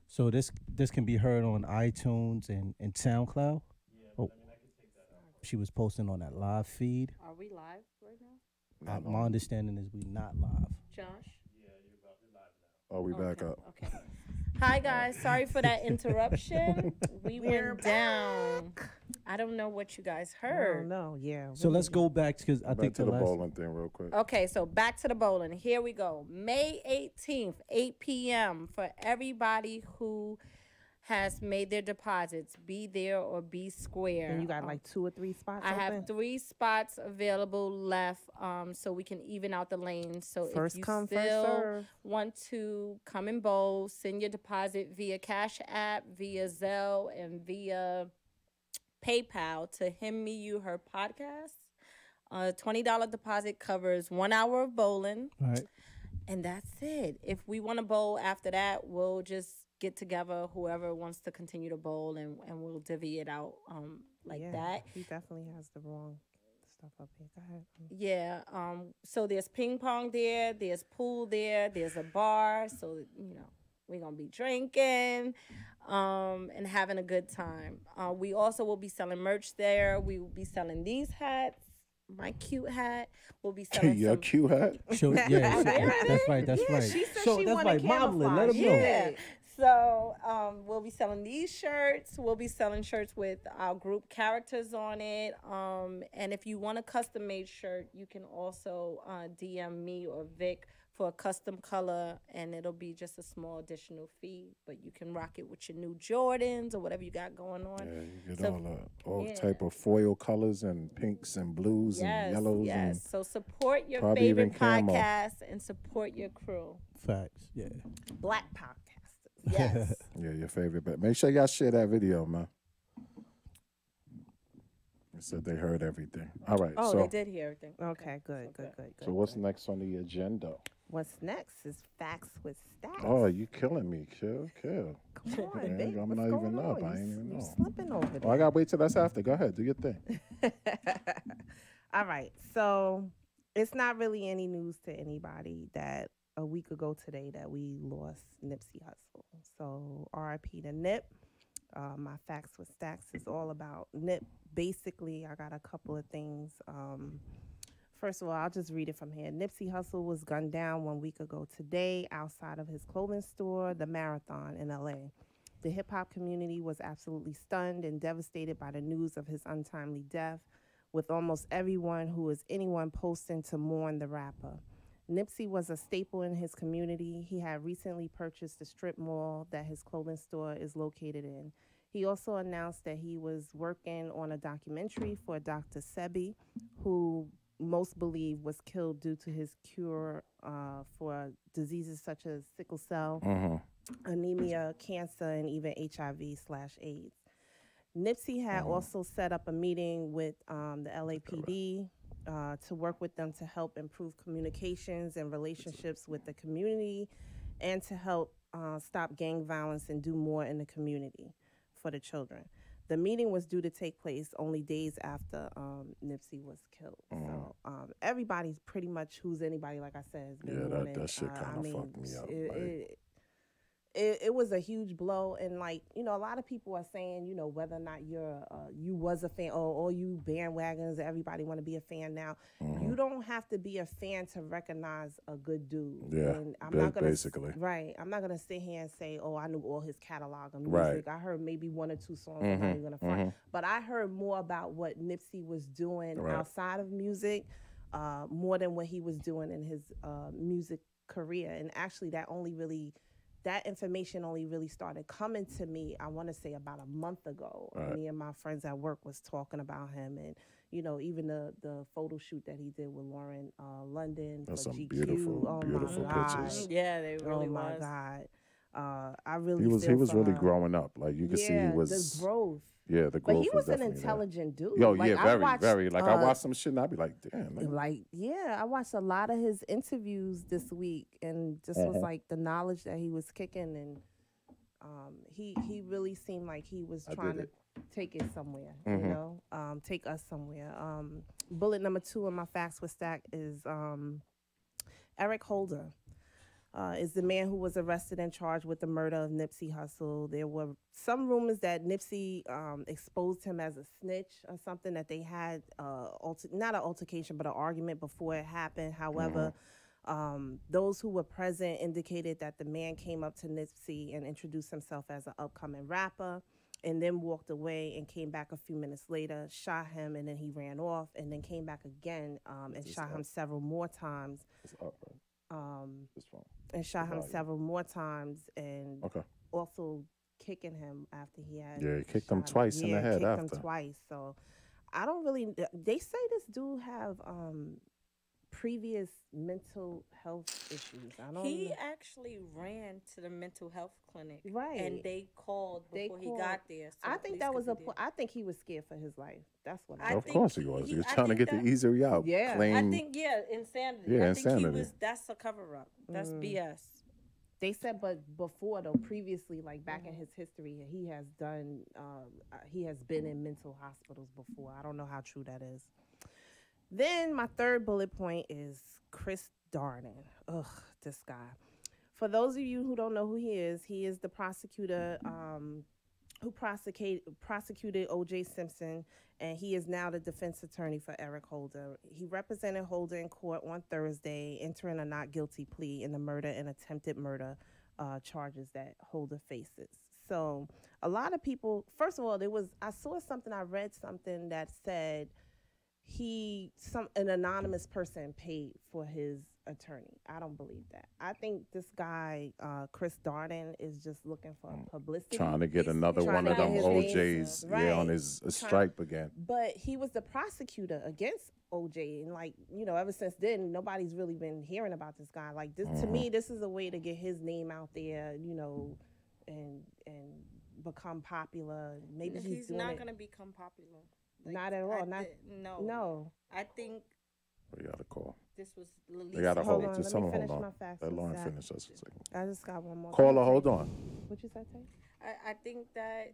So this can be heard on iTunes and SoundCloud. Oh, she was posting on that live feed. Are we live right now? Not My on. understanding is we not live. Josh? Oh, we back Okay. up. Okay. Hi guys, sorry for that interruption. We We're went down. I don't know what you guys I heard. don't know. Yeah. So let's go back because I Back think to the last bowling thing real quick. Okay, so back to the bowling. Here we go. May 18th, 8 p.m. for everybody who has made their deposits. Be there or be square. And you got like 2 or 3 spots. I open? have 3 spots available left, so we can even out the lanes. So First if you come, first still serve. want to come and bowl, send your deposit via Cash App, via Zelle, and via PayPal to Him Me You Her podcast. $20 deposit covers 1 hour of bowling. right. And that's it. If we want to bowl after that, we'll just get together, whoever wants to continue to bowl, and we'll divvy it out like Yeah, that. He definitely has the wrong stuff up here. Go ahead. Yeah. So there's ping pong there, there's pool there, there's a bar. So, we're going to be drinking and having a good time. We also will be selling merch there. We will be selling these hats. My cute hat. We'll be selling Your some. cute hat. So yeah, that's right. That's Yeah, right. she said so she that's wanted right. Modeling. Let camouflage. them know. Yeah. So we'll be selling these shirts. We'll be selling shirts with our group characters on it. And if you want a custom made shirt, you can also DM me or Vic for a custom color, and it'll be just a small additional fee. But you can rock it with your new Jordans or whatever you got going on. Yeah, you get So, all yeah. type of foil colors and pinks and blues and yellows. Yes. So support your probably even favorite camo. podcast and support your crew. Facts. Yeah. Black podcasters. Yes. And, yeah, your favorite. But make sure y'all share that video, man. They said they heard everything. All right. Oh, so, they did hear everything. Okay, good. so what's next on the agenda? What's next is facts with stats. Oh, you killing me, kill. Come on, Man, babe. I'm What's not going even up. on? I ain't You- even you know. slipping over there. Oh, I gotta wait till that's after. Go ahead, do your thing. All right. So it's not really any news to anybody that a week ago today that we lost Nipsey Hussle. So RIP to Nip. My facts with stacks is all about Nip. Basically, I got a couple of things. First of all, I'll just read it from here. Nipsey Hussle was gunned down 1 week ago today outside of his clothing store, The Marathon in LA. The hip-hop community was absolutely stunned and devastated by the news of his untimely death, with almost everyone who is anyone posting to mourn the rapper. Nipsey was a staple in his community. He had recently purchased the strip mall that his clothing store is located in. He also announced that he was working on a documentary for Dr. Sebi, who most believe was killed due to his cure for diseases such as sickle cell, anemia, cancer, and even HIV/AIDS. Nipsey had also set up a meeting with the LAPD to work with them to help improve communications and relationships with the community and to help stop gang violence and do more in the community for the children. The meeting was due to take place only days after Nipsey was killed. So everybody's pretty much who's anybody, like I said, has been Yeah, mourning. that shit kind of fucked me up. It was a huge blow, and like a lot of people are saying, whether or not you was a fan or all you bandwagons, everybody want to be a fan now. You don't have to be a fan to recognize a good dude. Yeah, and I'm not gonna basically. right. I'm not gonna sit here and say, oh, I knew all his catalog of music. I heard maybe 1 or 2 songs. I'm not even gonna front, but I heard more about what Nipsey was doing outside of music, more than what he was doing in his music career. And actually, that information only really started coming to me, I want to say about a month ago. Me and my friends at work was talking about him, and even the photo shoot that he did with Lauren London. That's for some GQ. beautiful God. Yeah, they really Oh my was. God. I really He was feel really for her. growing up. Like you could see he was the growth. Yeah, the growth. But he was an definitely there. intelligent dude. Yo, Like, yeah, I very, watched, very. Like I watched some shit and I'd be like, damn. I watched a lot of his interviews this week, and just was like the knowledge that he was kicking, and he really seemed like he was trying to take it somewhere, take us somewhere. Bullet number 2 in my facts with stack is Eric Holder. is the man who was arrested and charged with the murder of Nipsey Hussle. There were some rumors that Nipsey exposed him as a snitch or something, that they had not an altercation but an argument before it happened. However, those who were present indicated that the man came up to Nipsey and introduced himself as an upcoming rapper, and then walked away and came back a few minutes later, shot him, and then he ran off, and then came back again and shot him several more times. It's up, right? And shot him several more times, and also kicking him after he had. Yeah, he kicked him twice in the head after. Kicked him twice. So I don't really. They say this dude have previous mental health issues. I don't. He actually ran to the mental health clinic, right? And they called before he got there. So I think that was I think he was scared for his life. That's what Of course he was. He was trying to get the easy out. Yeah, claim, I think insanity. Yeah, I think insanity. That's a cover up. That's BS. They said, but before though, previously, like back in his history, he has done. He has been in mental hospitals before. I don't know how true that is. Then my third bullet point is Chris Darden. Ugh, this guy. For those of you who don't know who he is the prosecutor who prosecuted O.J. Simpson, and he is now the defense attorney for Eric Holder. He represented Holder in court on Thursday, entering a not guilty plea in the murder and attempted murder charges that Holder faces. So a lot of people, first of all, I read something that said an anonymous person paid for his attorney. I don't believe that. I think this guy, Chris Darden, is just looking for publicity. Trying to get another one of them OJs on his stripe again. But he was the prosecutor against OJ. And ever since then, nobody's really been hearing about this guy. Like this, to me, this is a way to get his name out there, and become popular. Maybe he's not going to become popular. Not at all. No. I think we got a call. This was they got a hold. Just someone hold on. My facts. Let Lauren finish us a second. I just got one more. Caller, hold on. What you said, Tay? I think that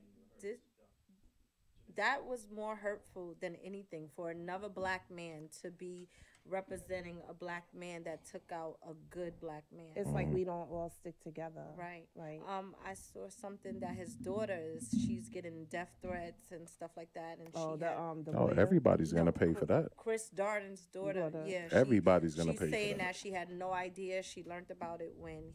that was more hurtful than anything for another black man to be representing a black man that took out a good black man. It's like we don't all stick together. Right. Right. I saw something that his daughter she's getting death threats and stuff like that, and everybody's gonna pay for that. Chris Darden's daughter. Yeah. Everybody's gonna pay for that. She's saying that she had no idea. She learned about it when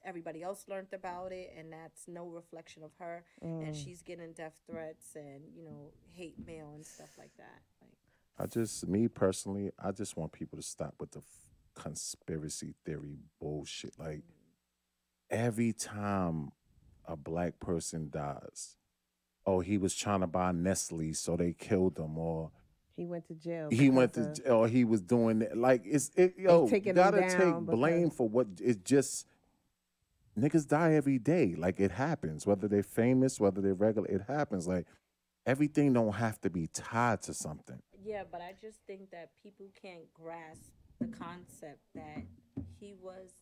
everybody else learned about it, and that's no reflection of her. And she's getting death threats and hate mail and stuff like that. Me personally, I just want people to stop with the conspiracy theory bullshit. Like, every time a black person dies, he was trying to buy Nestle, so they killed him, or he went to jail. Or he was doing it. Like, you gotta take blame for what it's just. Niggas die every day. Like, it happens. Whether they're famous, whether they're regular, it happens. Like, everything don't have to be tied to something. Yeah, but I just think that people can't grasp the concept that he was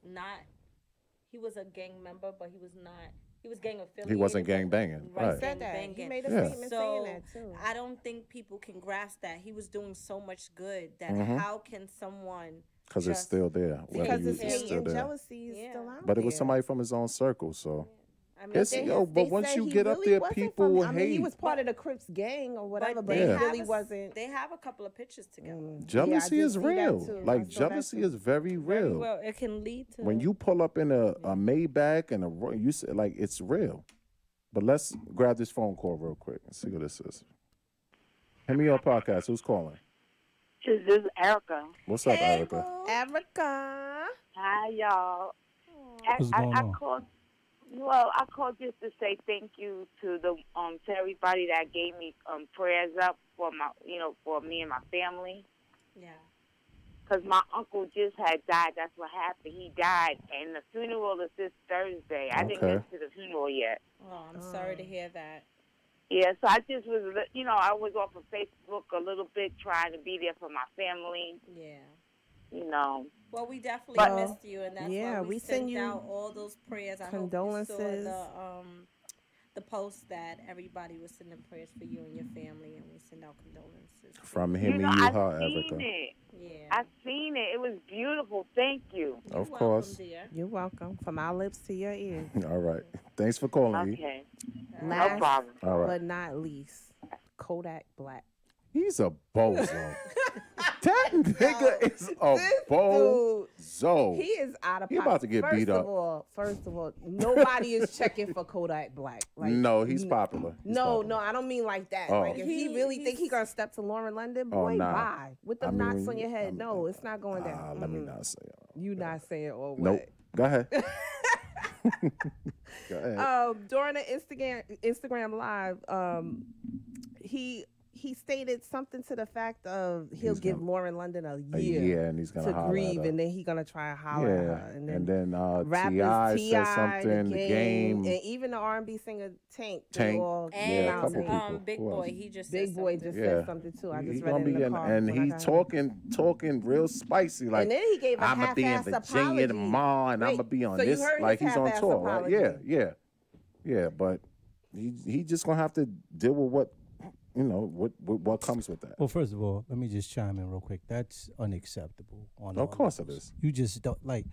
a gang member, but he was gang affiliated. He wasn't gang banging. Right. He said that. He made a statement saying that too. I don't think people can grasp that. He was doing so much good that how can someone... Because it's still there. Because it's hate and jealousy is still out there. But it was somebody from his own circle, so... Yeah. But once you get up there, people hate. He was part of the Crips gang or whatever, but he really wasn't. They have a couple of pictures together. Jealousy is real. Like, jealousy is very real. Well, it can lead to... When you pull up in a Maybach and you say, like, it's real. But let's grab this phone call real quick and see what this is. Hit me up podcast. Who's calling? This is Erica. What's up, Erica? Erica. Hi, y'all. What's going on? I called just to say thank you to everybody that gave me prayers up for for me and my family. Yeah. Because my uncle just had died. That's what happened. He died, and the funeral is this Thursday. I didn't get to the funeral yet. Oh, I'm sorry to hear that. Yeah, so I just was, I was off of Facebook a little bit trying to be there for my family. Yeah. Well, we definitely missed you, and that's why we send sent you out all those prayers. Condolences. I hope you saw the post that everybody was sending prayers for you and your family, and we send out condolences. From to him You know, and you, I her, seen Erica. it. Yeah. I seen it. It was beautiful. Thank you. You're Of welcome, course. dear. You're welcome. From our lips to your ears. All right. Thanks for calling. E. Okay. Last No problem. All right. but not least, Kodak Black. He's a bozo. That nigga is a This bozo. He is out of pocket. He about to get beat up. First of all, nobody is checking for Kodak Black. Like, No, he's popular. He's No, popular. I don't mean like that. Oh. Like if he really think he gonna step to Lauren London, boy, nah. bye. With the I mean, knots on your head, no, it's not going Let down. me not say it. You not saying or what? Nope. Go ahead. Go ahead. During the Instagram live, he stated something to the fact of he'll He's give gonna- Lauren London a A year year, and he's gonna to holler grieve, at her. and then he gonna try to holler at her, And and then rappers T.I. said something. The game. and even the R&B singer Tank. Tank. They all Yeah, And a came out couple and- people. Big Who Boy, else? he just Big said Boy something. just Yeah. said something too. I He just gonna read it be in the getting, car. and when I he got home. talking real spicy. Like And then he gave a I'ma be in half-assed Virginia apology. tomorrow, and Wait, I'ma be on so you this. heard Like his he's on half-assed tour, right? apology? Yeah. But he just gonna have to deal with what what comes with that. Well, first of all, let me just chime in real quick. That's unacceptable. On Of all course it levels. is. You just don't like.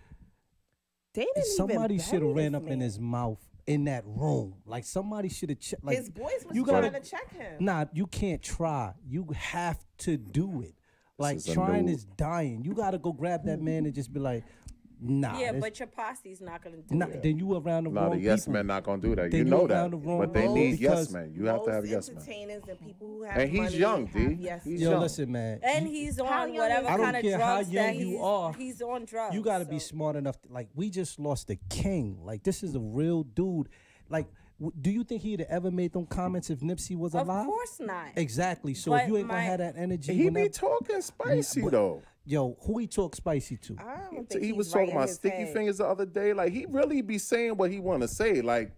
They didn't Somebody even should have bury ran this up in man. his mouth in that room. Like somebody should have checked. Like His boys was you trying gotta- to check him. Nah, you can't try. You have to do it. Like is a trying new- is dying. You gotta go grab that man and just be like, nah. Yeah, this- but your posse's not gonna do nah, it. then you around the No, wrong the yes people. men not gonna do that. Then You you know around that. the wrong But they people need yes because men. You have to have Most yes men. entertainers and people who have And he's money young, have D. yes He's Yo, young. listen, man. And you- he's How on young whatever is he? I don't kind of care how drugs young that you are. he's on drugs. You got to be so- smart enough. Like we just lost a king. Like this is a real dude. Like, do you think he'd have ever made them comments if Nipsey was Of alive? course not. Exactly. So But if you ain't gonna my- have that energy, He whenever- be talking spicy but- though. yo, who he talk spicy to? I don't think He was he's talking right in about his sticky head. fingers the other day. Like he really be saying what he want to say. Like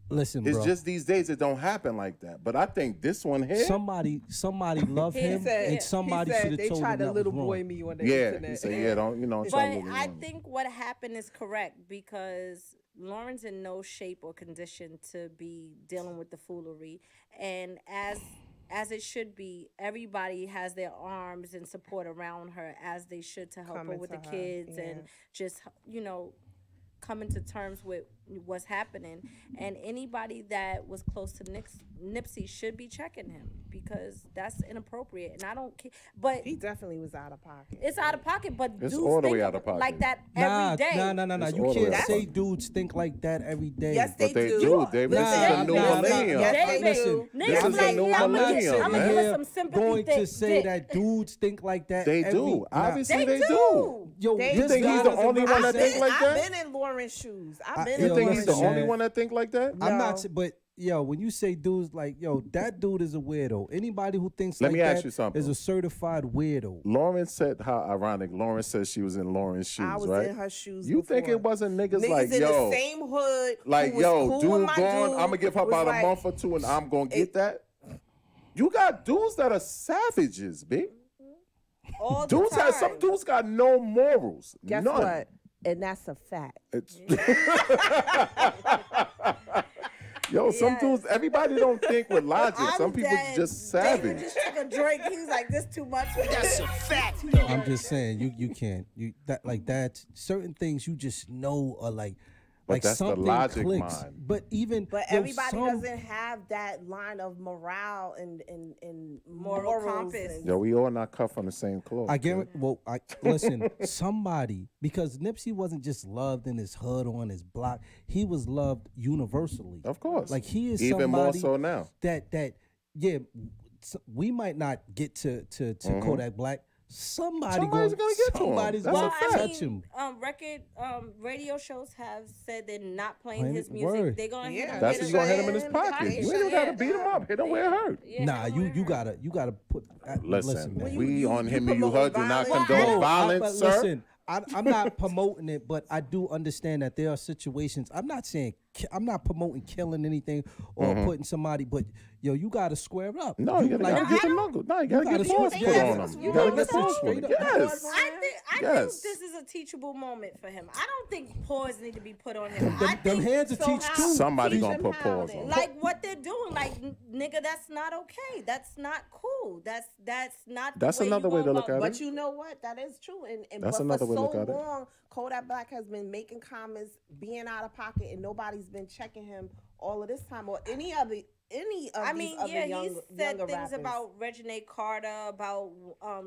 Listen, it's bro. just these days it don't happen like that. But I think this one here, somebody love He him, said- and somebody he said should have they told tried him to that little was boy wrong. me on the yeah, internet. he said, yeah, don't But try to look I wrong. think what happened is correct because Lauren's in no shape or condition to be dealing with the foolery, and as it should be, everybody has their arms and support around her as they should to help her Coming with the to her, kids yeah. and just coming to terms with what's happening. And anybody that was close to Nipsey should be checking him because that's inappropriate. And I don't care, but He definitely was out of pocket. it's out of pocket. But It's dudes all the think way out of pocket. like that Nah, every day. nah. It's You all the way can't out of say pocket. dudes think like that every day. Yes, But they do. do. They Listen, this is the new millennium. Yes, David, they listen, do. Niggas This is like, the new yeah, I'ma millennium, give man. her some sympathy going to dick. say that dudes think like that. They every, do. nah. Obviously, they do. do. Yo, They this do. think he's guy the doesn't only one that represent- think like I've that? been in Lauren's shoes. I- I've been yo, You in think Lauren's he's the listen, only man. one that think like that? I'm not, No. but yo, when you say dudes like yo, that dude is a weirdo. Anybody who thinks Let like me ask that you something. is a certified weirdo. Lauren said how ironic. Lauren said she was in Lauren's shoes, I was right? in her shoes. You think before. it wasn't niggas, Niggas like, in yo, the same hood? like, who was yo, cool dude with my gone, dude, I'm gonna give her was about like, a month or two and I'm gonna get it- that? You got dudes that are savages, B. All the Dudes have, some time. dudes got no morals. Guess None. what? And that's a fact. It's Yo, some Yes. dudes, everybody don't think with logic. I'm Some people dead. just David savage. just took a drink. He was like, "This too much." That's a fact. I'm just saying, you can't. That certain things you just know are like But that's the something logic clicks. mind. But even But yo, everybody some- doesn't have that line of morale and Moral morals compass. and- Yo, we all not cut from the same cloth. I kid. guarantee. Well, listen. Somebody, because Nipsey wasn't just loved in his hood or on his block. He was loved universally. Of course. Like he is Even more somebody so now. that yeah. We might not get to Kodak Black. Somebody's Mm-hmm. Somebody's gonna get to him. somebody's That's a gonna fact. touch him. Radio shows have said they're not playing Playing his it- music. word. They're gonna hit Yeah. him. That's hit just gonna hit him in his in the pocket. pocket. You ain't gotta beat him up. Hit him where it hurt. Yeah, Nah, hit him where it you hurt. gotta put. Listen, man. we on you him and you heard do not promoting condone No, violence, but sir. listen, I'm not promoting it, but I do understand that there are situations. I'm not saying I'm not promoting killing anything or putting somebody, but yo, you gotta square up. No, you gotta get the knuckle. No, you gotta get paws put on them. You gotta get paws put on them. Yes. I think this is a teachable moment for him. I don't think paws need to be put on him. Them hands will teach too. Somebody gonna put paws on. Like what they're doing, like nigga, that's not okay. That's not cool. That's not. That's another way to look at it. But you know what? That is true. And that's but another for way to so look at it. long, Kodak Black has been making comments, being out of pocket, and nobody's been checking him all of this time, or any of these he younger said things rappers. about Reginae Carter, about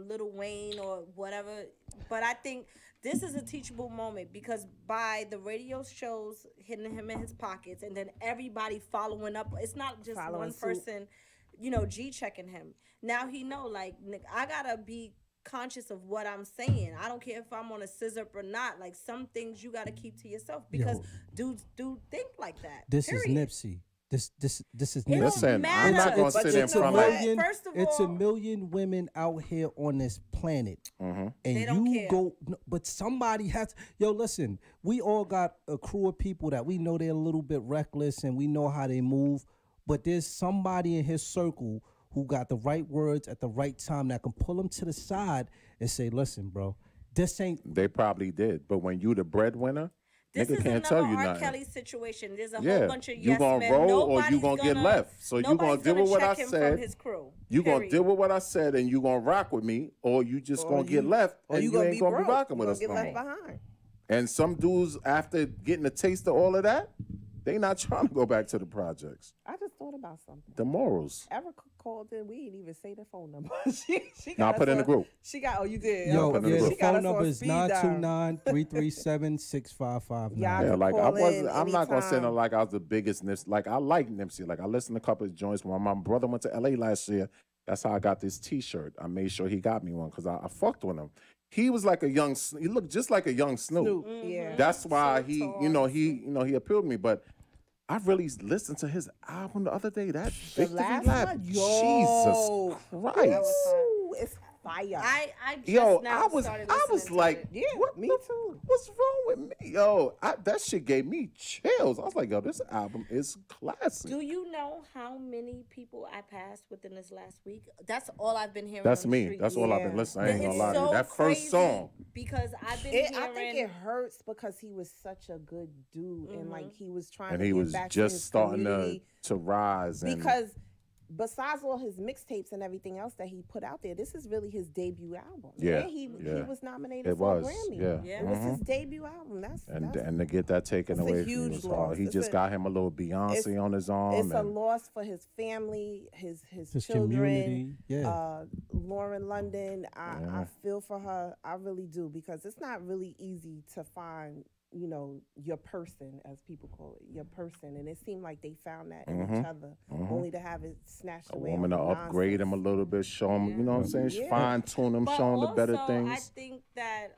Lil Wayne or whatever. But I think this is a teachable moment because by the radio shows hitting him in his pockets and then everybody following up, it's not just one person, G-checking him. Now he know, like, I gotta be conscious of what I'm saying. I don't care if I'm on a scissor or not. Like, some things you gotta keep to yourself because dudes do think like that. This is Nipsey. This is Nipsey. Listen, I'm not gonna sit in front of. First of all, it's a million women out here on this planet, and they don't you care. go. But somebody has. Yo, listen. We all got a crew of people that we know they're a little bit reckless, and we know how they move. But there's somebody in his circle who got the right words at the right time that can pull him to the side and say, "Listen, bro, this ain't." They probably did, but when you the breadwinner. This nigga is can't tell you R. nothing. Kelly situation. There's a Yeah, whole bunch of you yes gonna men. roll or Nobody's you gonna get left. So you gonna nobody's deal with what I check him from said. his crew, You gonna period. deal with what I said, and you gonna rock with me, or you just gonna get left, or and you you ain't gonna be broke. rocking You with gonna us get no left more. behind. And some dudes, after getting a taste of all of that, they not trying to go back to the projects. I just thought about something. The morals. Erica called in. We didn't even say the phone number. she No, I got put us in the on- group. She got. Oh, you did. Yo, put in the yeah, group. the She got phone us on number is speed dial. 929-337-6559. Yeah, Yeah, like I call wasn't. in I'm not gonna say anytime. no like I was the biggest Nipsey. Like I like Nipsey. Like I listened to a couple of joints. When my brother went to LA last year, that's how I got this T-shirt. I made sure he got me one because I fucked with him. He was like a young. He looked just like a young Snoop. Yeah. That's why So he, tall. he appealed to me. But I really listened to his album the other day. That Victory last Lap. one? Jesus Yo. Christ. Ooh, it's fire. I just Yo, now I was started like, listening to it. Yeah, what me the- too. What's wrong with me? Yo, that shit gave me chills. I was like, yo, this album is classic. Do you know how many people I passed within this last week? That's all I've been hearing. That's on the me. street. That's all I've been Yeah. listening. I ain't gonna It's lie to you. so That crazy first song. because I've been I hearing. think it hurts because he was such a good dude and like he was trying And to he give was back to just his starting community. to rise. And Because besides all his mixtapes and everything else that he put out there, this is really his debut album. Yeah, And he was nominated It for was, a Grammy. yeah. It was his debut album. That's and to get that taken that's a away from you huge was hard. loss. He It's just a- got him a little Beyonce on his arm. it's a and loss for his family, his His children, community, yeah. Lauren London. I Yeah. feel for her. I really do because it's not really easy to find, your person, as people call it, your person. And it seemed like they found that in each other, only to have it snatched a away. woman to over upgrade him a nonsense. little bit, show him, you know what I'm saying? Yeah. Fine tune him, But show him the better also, I things. think that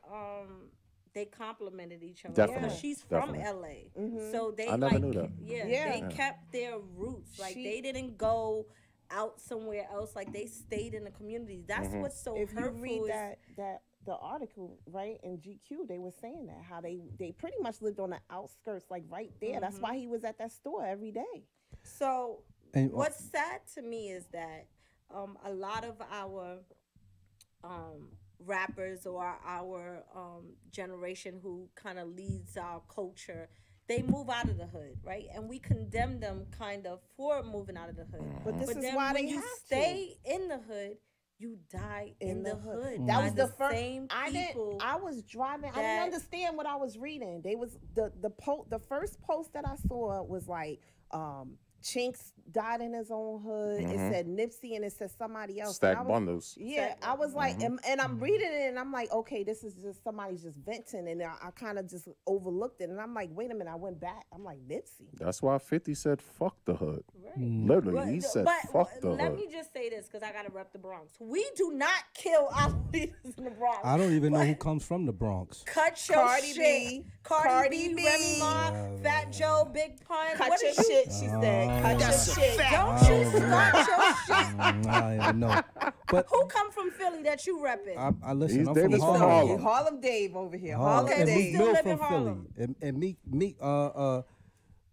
they complimented each other. Definitely, Because she's from definitely. LA. So they I never knew that. Yeah, they kept their roots. Like She- they didn't go out somewhere else. Like they stayed in the community. That's what's so If you hurtful. read is- that the article right in GQ, they were saying that how they pretty much lived on the outskirts, like right there. That's why he was at that store every day. So And- what's sad to me is that a lot of our rappers or our generation who kind of leads our culture, they move out of the hood, right? And we condemn them kind of for moving out of the hood. But this is then why when they you have to. stay in the hood, you die in the hood. That by was the first. same I people. didn't. I was driving. I that- didn't understand what I was reading. They was the first post that I saw was like Chinks died in his own hood. It said Nipsey and it said somebody else. And I Stack was- bundles. Yeah, I was like, and I'm reading it, and I'm like, okay, this is just somebody's just venting, and I kind of just overlooked it, and I'm like, wait a minute, I went back, I'm like, Nipsey. That's why 50 said, fuck the hood. Right. Literally, he said, fuck the let hood. me just say this because I got to rep the Bronx. We do not kill our leaders in the Bronx. I don't even know who comes from the Bronx. Cut your Cardi shit. B. Cardi B, Remy Ma, Fat Joe, Big Pun. Cut What your is you- shit, she said. Cut your shit. Don't you start your shit. I know. But Who come from Philly that you repping? I listen. He's I'm Davis from from Harlem. Harlem. Harlem Dave over here. Harlem. Harlem And we Meek Dave. still Mill live in from Philly. Harlem.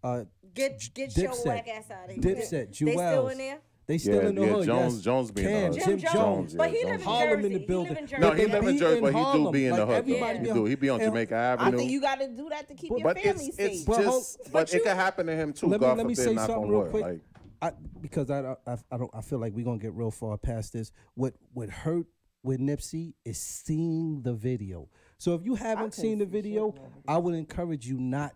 And Get your Dipset. whack ass out of here. Dipset, They still Jewels. in there? They still in the hood. Jones, yes. Jones be in the Cam, hood. Jim Jim Jones. But he yeah, live in Jones. Harlem Jersey. in the He building. live in Jersey. No, he They live in be Jersey, but he do Harlem. be in the Like, hood. everybody Though. be He do. He be on and- Jamaica I Avenue. think you got to do that to keep your But family it's safe. But just, but it can happen to him too. God let me forbid, say knock something on real wood. quick. Like, Because I feel like we're gonna get real far past this. What hurt with Nipsey is seeing the video. So if you haven't seen the video, I would encourage you not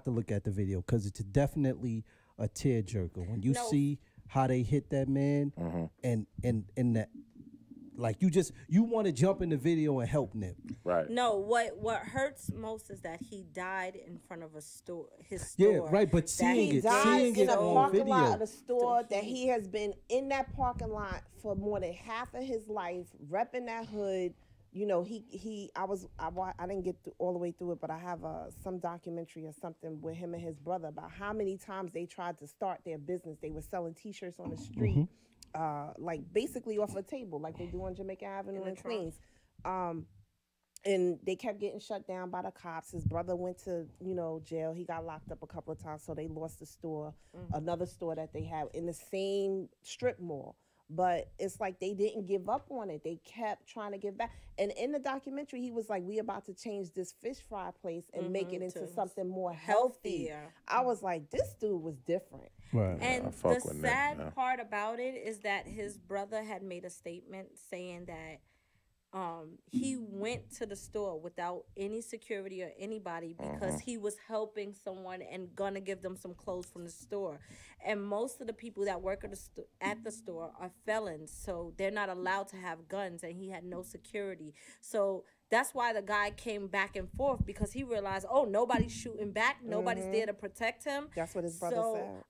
to look at the video because it's definitely a tearjerker when you see how they hit that man and that. Like you want to jump in the video and help Nip. right. No, what hurts most is that he died in front of a store. His store. Yeah, right. But that seeing he it, Died seeing in it the on parking lot video. of the store that he has been in that parking lot for more than half of his life, repping that hood. You know, I didn't get all the way through it, but I have some documentary or something with him and his brother about how many times they tried to start their business. They were selling T-shirts on the street, like basically off a table, like they do on Jamaica Avenue in Queens. And they kept getting shut down by the cops. His brother went to, jail. He got locked up a couple of times, so they lost the store, another store that they had in the same strip mall. But it's like they didn't give up on it. They kept trying to give back. And in the documentary, he was like, we about to change this fish fry place and make it into something more healthy. healthier. I was like, this dude was different. Right. And I fuck the with Nip, sad yeah. part about it is that his brother had made a statement saying that he went to the store without any security or anybody because he was helping someone and gonna give them some clothes from the store. And most of the people that work at the store are felons, so they're not allowed to have guns, and he had no security. So that's why the guy came back and forth, because he realized, oh, nobody's shooting back, nobody's there to protect him. That's what his brother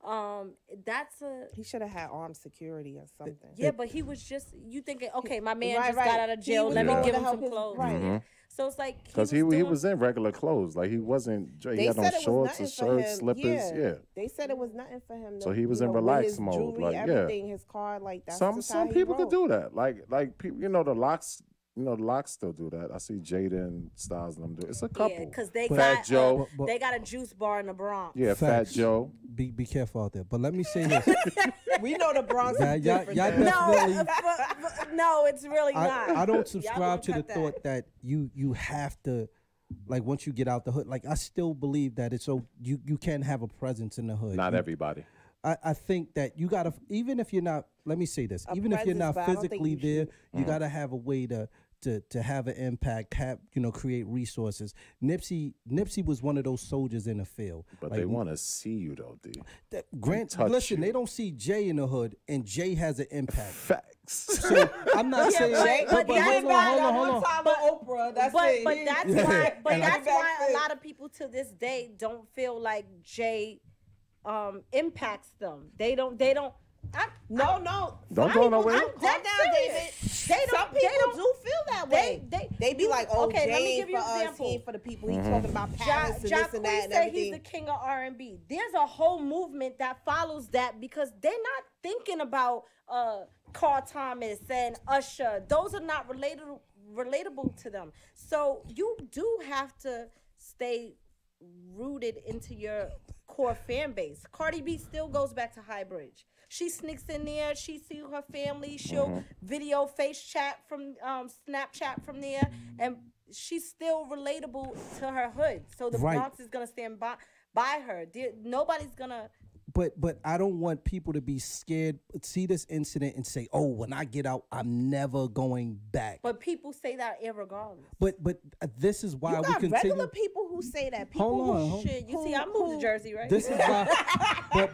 said. That's a He should have had armed security or something. yeah, but he was just, you thinking, okay, my man Right, just right. got out of He jail, was let me going give to him help some his- clothes. right. Yeah. So it's like Because he was in regular clothes. Like he wasn't. He They had no said it was shorts or nothing for shirts, him. slippers. Yeah. They said it was nothing for him. So he was in with relaxed his mode, jewelry, like, yeah. everything, his car, like that's just how Some he people could rolled. do that. Like people, the locks. The locks still do that. I see Jada and Styles and them do it. It's a couple. Yeah, because they Fat got Joe. they got a juice bar in the Bronx. Yeah, Fat Facts. Joe. Be careful out there. But let me say this. We know the Bronx Y'all- is y'all- different. y'all though. definitely- No, it's really not. I don't Y'all subscribe gonna to the cut that. thought that you have to, like, once you get out the hood. Like, I still believe that it's so you can have a presence in the hood. Not You- everybody. I think that you gotta, even if you're not. Let me say this. A Even if you're presence, not but I don't think physically you there, should. you gotta have a way to have an impact. Create resources. Nipsey was one of those soldiers in the field. But Like, they want to see you though, D. Grant, touch listen, you. they don't see Jay in the hood, and Jay has an impact. Facts. So I'm not Yeah, saying, but but that's hold why on, hold on. Time with Oprah. That's it. But He- that's Yeah. why. But And that's I- why a lot of people to this day don't feel like Jay impacts them. They don't. No. Don't Some go people nowhere. do. Calm down, David. Some people do feel that way. They be like, oh, okay, Jay let me ain't give you for an us. example. He ain't for the people. He talking about Paris and this and that and said everything. he's the king of R&B. There's a whole movement that follows that because they're not thinking about Carl Thomas and Usher. Those are not relatable to them. So you do have to stay rooted into your core fan base. Cardi B still goes back to High Bridge. She sneaks in there. She sees her family. She'll video face chat from Snapchat from there, and she's still relatable to her hood. So the Right. Bronx is gonna stand by her. Nobody's gonna. But I don't want people to be scared, see this incident and say, oh, when I get out, I'm never going back. But people say that irregardless. But this is why You we got continue. regular people who say that. People Hold on, who hold- Shit, you see, I moved to Jersey, right? This is why.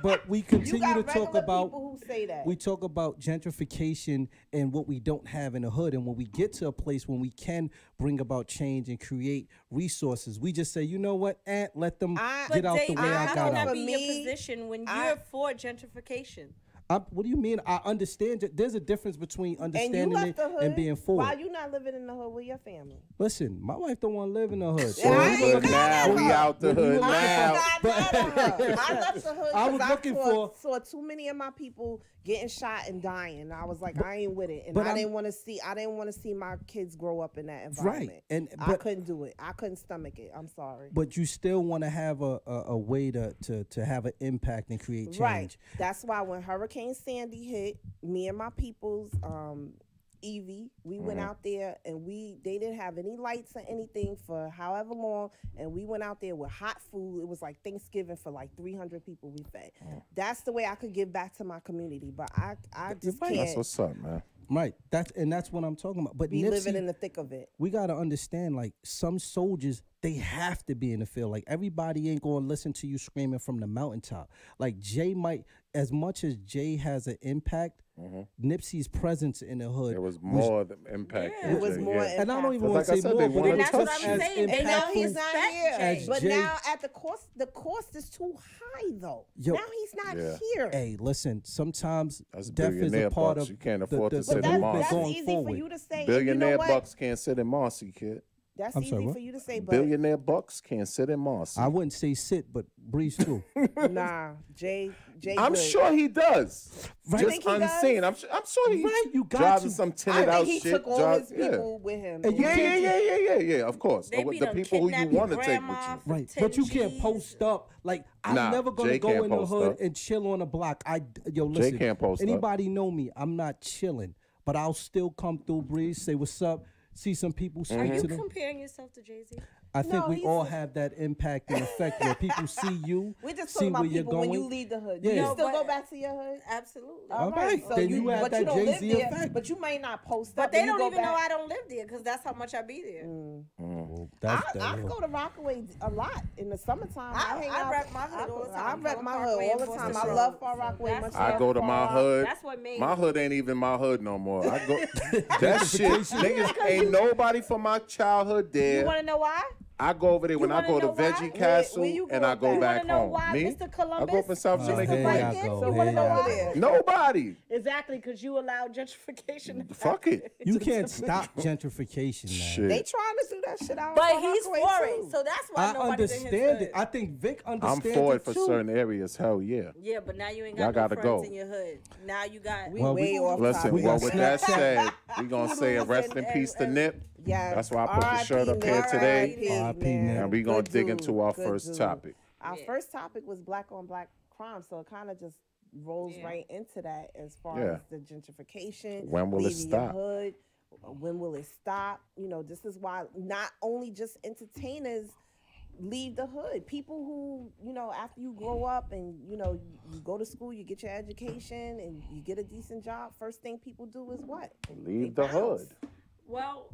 but we You continue got to talk regular about. people who say that. We talk about gentrification and what we don't have in the hood. And when we get to a place when we can bring about change and create resources, we just say, you know what, let them I- get out the David, way I how got can that out. be For your me, position when I- you're for gentrification? What do you mean? I understand. There's a difference between And you understanding left it the hood. and being for Why it. you not living in the hood with your family? Listen, my wife don't want to live in the hood. Yeah, I ain't But now we out the hood I now. left the hood I was because looking for- saw too many of my people getting shot and dying. I was like, I ain't with it, and but I I'm- didn't want to see my kids grow up in that environment. Right, and I couldn't do it. I couldn't stomach it. I'm sorry. But you still want to have a way to have an impact and create change. Right. That's why when Hurricane Sandy hit, me and my people's Evie, we went out there and they didn't have any lights or anything for however long, and we went out there with hot food. It was like Thanksgiving for like 300 people we fed. That's the way I could give back to my community, but I just Right. can't That's what's up, man. Right. That's what I'm talking about. But be Nipsey, living in the thick of it. we gotta understand, like, some soldiers, they have to be in the field. Like, everybody ain't gonna listen to you screaming from the mountaintop. Like, Jay might, as much as Jay has an impact, Nipsey's presence in the hood. There was more than impact. Yeah. than It was Jay, more yeah. And I don't even But want to like I say said, more, they but wanted it to was that's what just I'm as saying. And now he's impactful. not Respect here. Jay. But Jay- now at the cost is too high though. Yo- now he's not Yeah. here. Hey, listen, sometimes That's death is a billionaire part bucks. of You can't the- afford the- to the sit But in movement Marcy. that's going easy forward. for you to say. Billionaire you know what? bucks can't sit in Marcy, kid. That's I'm sorry, easy what? for you to say, but Billionaire bucks can't sit in Marcy. I wouldn't say sit, but breeze too. nah, Jay. I'm good. sure he does. Right. Just Think he unseen. does? I'm sure he Right, you got driving to. some I tinted think out he shit. took all his people with him. And you Yeah, can't- yeah. Of course. They be The done people who you kidnap your want to take with grandma you. for Right, 10 but you can't Gs. post up. Like, I'm Nah, never gonna Jay go can't in the post hood up. and chill on the block. Listen, can't post up. anybody know me? I'm not chilling, but I'll still come through, breeze, say what's up, see some people, speak Are to you them. comparing yourself to Jay-Z? I think No, we he's- all have that impact and effect where people see you, We just see talking where about you're people when you going. leave the hood. Yeah. You No, still but- go back to your hood. Absolutely. All right, So then you have but that you don't live Jay-Z there, effect. but you may not post But up. they and you don't go even know back. I don't live there because that's how much I be there. I go to Rockaway a lot in the summertime. I hang out. rep my hood all the time. I rep my Parkway hood all and the Boston time. I Road. love Far So Rockaway. that's much I love go to Far my Rock. hood. That's what made My me. hood ain't even my hood no more. I go that shit. Niggas ain't nobody from my childhood You there. want to know why? I go over there when I wanna go to know why? Veggie Where Castle you and go I go back? You back want to know home. why, Me? Mr. Columbus? I go up in South Oh, Jamaica. here Park. y'all Blanket? go. So Here what about y'all over go. there? Nobody. Exactly, because you allow gentrification. to Fuck happen. it. You can't stop gentrification, man. Shit. They trying to do that shit out. But on he's Rockaway, for too. it, so that's why I nobody's in his understand hood. it. I think Vic I'm understands for it it for too. certain areas. Hell yeah. Yeah, but now you ain't Y'all got no gotta friends go. in your hood. Now you got. We Well, way off Listen, topic. We got well, with that Snapchat. said, we gonna say a rest in and- peace to and- Nip. Yes. That's why I put the R.I.P. shirt up here Nip, today. R.I.P. man. Nip. And we gonna Good dig dude, into our good first dude. topic. Our Yeah. first topic was black on black crime, so it kind of just rolls Yeah. right into that as far Yeah. as the gentrification. When will it leaving your stop? hood, when will it stop? You know, this is why not only just entertainers leave the hood. People who, you know, after you grow up and, you know, you go to school, you get your education and you get a decent job, first thing people do is what? Leave They the bounce. hood. Well,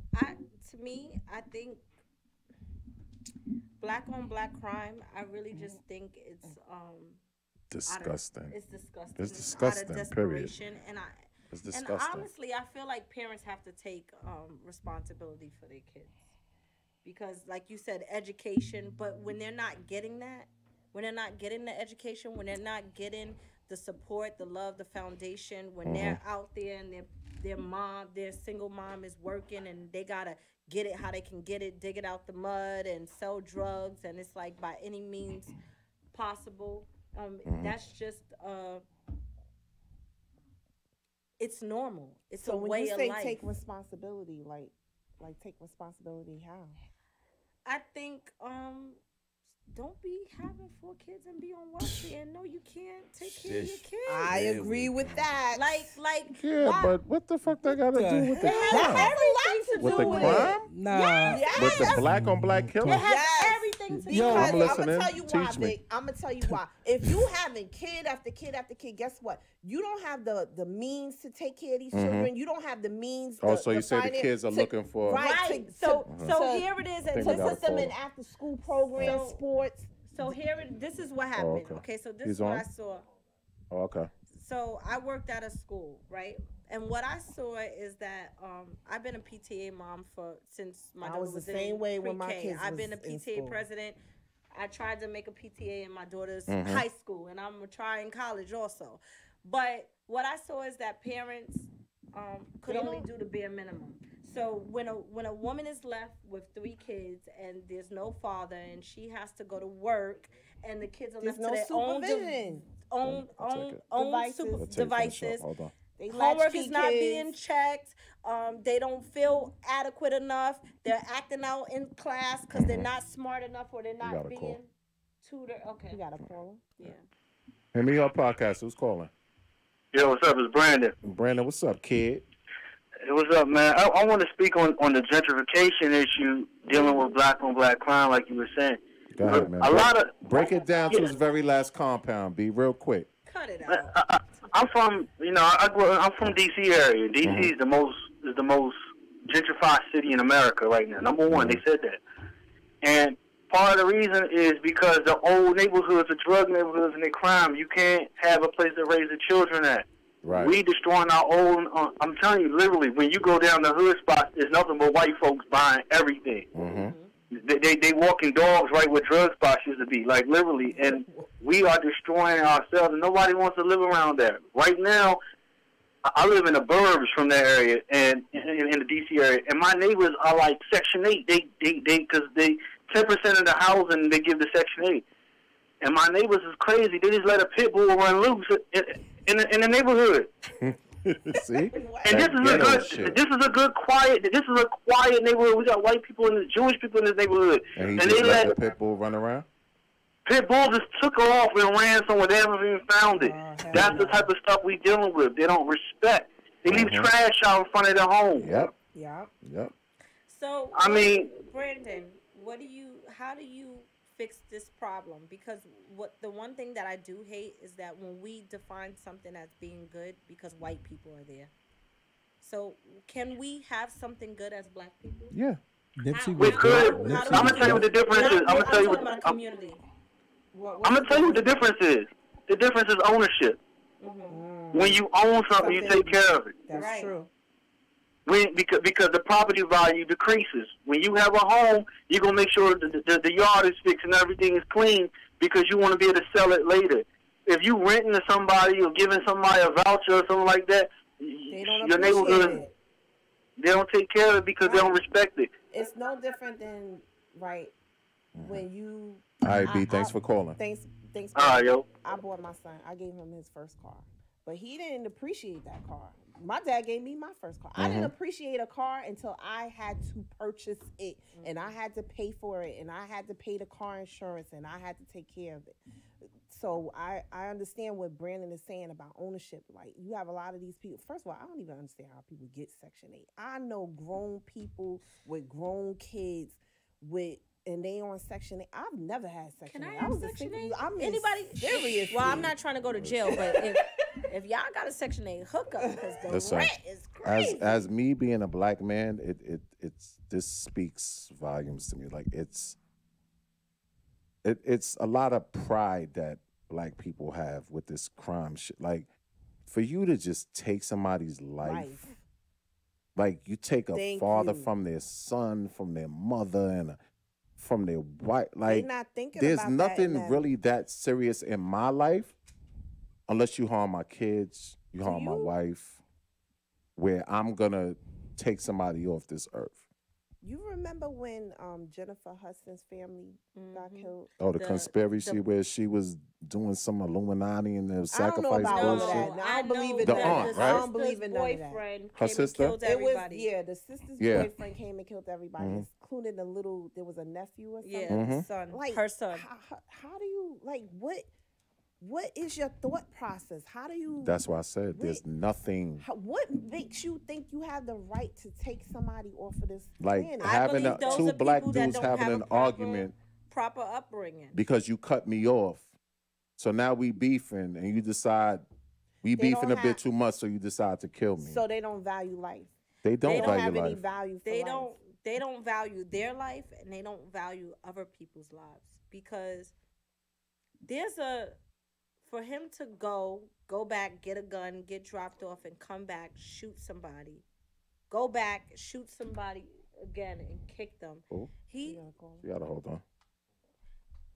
to me, I think black on black crime. I really just think it's Disgusting. It's disgusting. It's Out disgusting, of period. desperation, and It's and disgusting. honestly, I feel like parents have to take responsibility for their kids because, like you said, education. But when they're not getting that, when they're not getting the education, when they're not getting the support, the love, the foundation, when they're out there and their single mom is working and they gotta get it how they can get it, dig it out the mud and sell drugs, and it's like by any means possible. That's just it's normal. It's So a when way you of say life. take responsibility, like take responsibility how? I think don't be having 4 kids and be on welfare. No, you can't take care of your kids. I agree with that. like Yeah, why? but what the fuck that got to do with the It has crime? everything to With do the with crime? it. Nah. With the black on black It killing? has Yes. everything to do Yo, with I'm it. I'm listening. gonna tell you why, Teach me. Vic. I'm gonna tell you why. If you having kid after kid after kid, guess what? You don't have the means to take care of these children. You don't have the means. Oh, so you say the finance kids are to- looking for... Right. to- So to- so to- here it is, think and we to gotta put them in follow. after school programs, So- sports. so this is what happened. okay. Okay, so this He's is what on? I saw. Oh, okay. So I worked at a school, right? And what I saw is that I've been a PTA mom since my I daughter was the was same in way when my pre-K. kids I've been a was in PTA school. president. I tried to make a PTA in my daughter's high school, and I'm gonna try in college also. But what I saw is that parents could only do the bare minimum. So when a woman is left with 3 kids and there's no father and she has to go to work and the kids are There's left no to their supervision. own Devices. devices. Hold on. They Homework latchkey is not being kids. checked. They don't feel adequate enough. They're acting out in class because they're not smart enough or they're got not a being call. tutored. Okay. You gotta call Yeah. Hit me up podcast. Who's calling? Yo, what's up? It's Brandon. Brandon, what's up, kid? Hey, what's up, man? I want to speak on the gentrification issue dealing with black on black crime, like you were saying. Go ahead, man. Break it down to his very last compound. Be real quick. Cut it out. I'm from, I'm from D.C. area. D.C. is the most gentrified city in America right now. Number one, they said that. And part of the reason is because the old neighborhoods are drug neighborhoods and they crime. You can't have a place to raise the children at. Right. We destroying our own. I'm telling you, literally, when you go down the hood spots, there's nothing but white folks buying everything. They walking dogs right where drug spots used to be, like literally, and we are destroying ourselves. And nobody wants to live around there. Right now, I live in the burbs from that area and in the DC area, and my neighbors are like Section 8. They 10% of the housing they give to Section 8, and my neighbors is crazy. They just let a pit bull run loose in the neighborhood. See, and this is a good quiet neighborhood. We got white people and Jewish people in this neighborhood, and they let the pit bull run around. Pit bull just took off and ran somewhere. They haven't even found it. That's the type of stuff we dealing with. They don't respect. They leave trash out in front of their home. Yep. So I mean, Brandon, how do you fix this problem? Because the one thing that I do hate is that when we define something as being good because white people are there. So can we have something good as black people? Yeah. Nipsey we was could. good. I'm gonna tell you what the difference is. I'm gonna tell you what the difference is. The difference is ownership. When you own something, you take care of it. That's true. Because the property value decreases. When you have a home, you're going to make sure the yard is fixed and everything is clean because you want to be able to sell it later. If you renting to somebody or giving somebody a voucher or something like that, your neighborhood, they don't take care of it because they don't respect it. It's no different than, when you... All right, B, thanks for calling. Thanks. All right, yo. I bought my son. I gave him his first car. But he didn't appreciate that car. My dad gave me my first car. I didn't appreciate a car until I had to purchase it. And I had to pay for it. And I had to pay the car insurance. And I had to take care of it. So I understand what Brandon is saying about ownership. Like, you have a lot of these people. First of all, I don't even understand how people get Section 8. I know grown people with grown kids and they on Section 8. I've never had Section 8. Can I have Section 8? Anybody? Seriously. Well, I'm not trying to go to jail, but if y'all got a Section 8 hookup, because the rent is crazy. As me being a black man, this speaks volumes to me. Like it's a lot of pride that black people have with this crime shit. Like for you to just take somebody's life. Like you take a father from their son, from their mother, and from their wife. Like not thinking there's about nothing really that serious in my life unless you harm my kids, you harm my wife, where I'm gonna take somebody off this earth. You remember when Jennifer Hudson's family got killed? Oh, the conspiracy where she was doing some Illuminati and the sacrifice bullshit. I don't believe in the none aunt, of right? I don't believe in none of that. Her sister? It was, the sister's boyfriend came and killed everybody, including there was a nephew or something. Yeah, son, her son. How do you, what is your thought process? How do you... That's why I said there's nothing... What makes you think you have the right to take somebody off of this planet? Like having two black dudes having an argument... Proper upbringing. Because you cut me off. So now we beefing and you decide we beefing a bit too much, so you decide to kill me. So they don't value life. They don't value have life. Any value for life. They don't value their life and they don't value other people's lives. Because for him to go back, get a gun, get dropped off, and come back, shoot somebody, go back, shoot somebody again, and kick them. Oh. You gotta hold on.